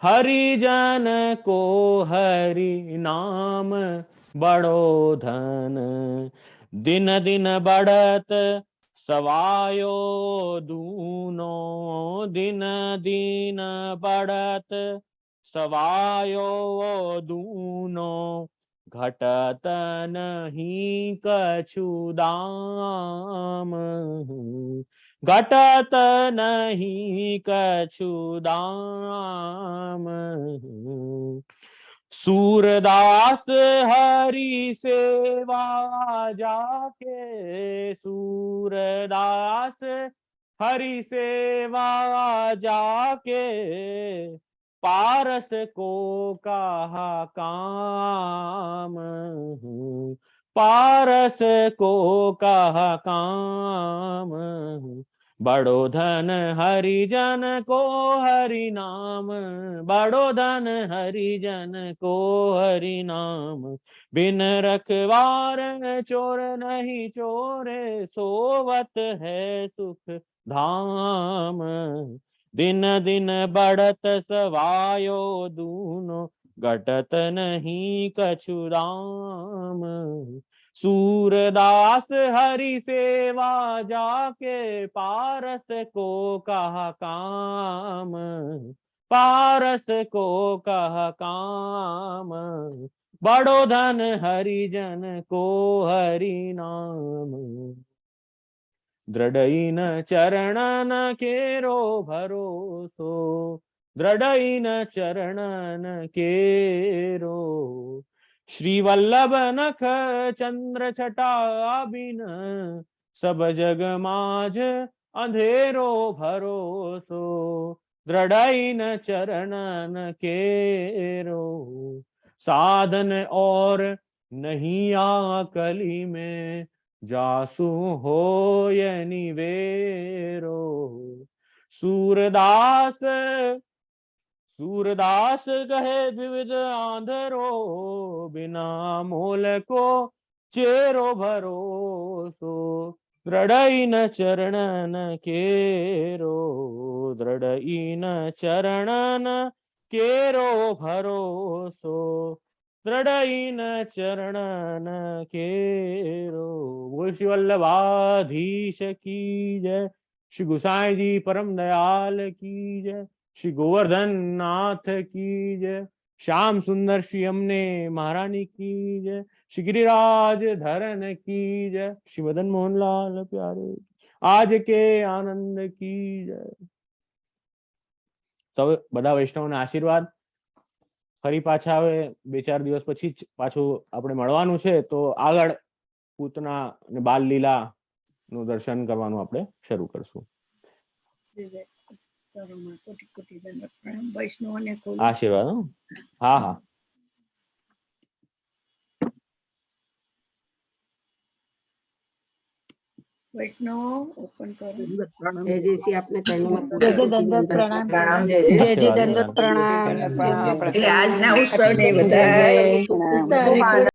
हरिजन को हरि नाम बड़ो धन, दिन दिन बढ़त सवायो दूनो, दिन दिन बढ़त सवायो दूनो, घटत नहीं कछु दाम, घटत नहीं कछु दाम. सूरदास हरि सेवा जाके, सूरदास हरि सेवा जाके, पारस को कहा काम, पारस को कहा काम. बड़ो धन हरिजन को हरि नाम, बड़ो धन हरिजन को हरि नाम. बिन रखवार चोर नहीं चोरे, सोवत है सुख धाम. दिन दिन बढ़त सवायो दूनो, घटत नहीं कछु दाम. सूरदास हरि सेवा जाके पारस को कहा काम, पारस को कहा काम, बड़ो धन हरिजन को हरि नाम। दृढ़इन चरणन केरो भरोसो, दृढ़इन चरणन केरो। श्री वल्लभ नख चंद्र छटा बिन, सब जग माझ अंधेरो भरोसो, दृढ़इन चरणन केरो। साधन और नहीं आकली में, जासु होय निवेरो। सूरदास सूरदास कहे विविध आंधरो, बिना मोल को चेरो भरोसो, दृढ़इन चरणन केरो, दृढ़इन चरणन केरो भरोसो, दृढ़इन चरणन केरो। बोल श्री वल्लभाधीश की जय, श्री गोसाई जी परम दयाल की जय, श्री गोवर्धन नाथ की जय, श्याम सुंदर श्री यमुने महारानी की जय, श्री गिरिराज धरन की जय, श्री मदन मोहन लाल प्यारे आज के आनंद की जय। સૌ બધા વૈષ્ણવોને આશીર્વાદ। ફરી પાછા હવે 2-4 દિવસ પછી જ પાછું આપણે મળવાનું છે, તો આગળ પૂતના અને બાલ લીલા નું દર્શન કરવાનું આપણે શરૂ કરશું। ચરણોમાં કોટી કોટી દંડવત પ્રણામ। વૈષ્ણવોને ખોલું આશીર્વાદ હો। હા હા વૈષ્ણવો ઓપન કરો। જય જય શ્રી આપને ચરણોમાં જય જય દંડવત પ્રણામ પ્રણામ જય જય જય જય આશીર્વાદ દંડવત પ્રણામ. એટલે આજના ઉત્સવને બધા ઉત્સાહ ખૂબ આનંદ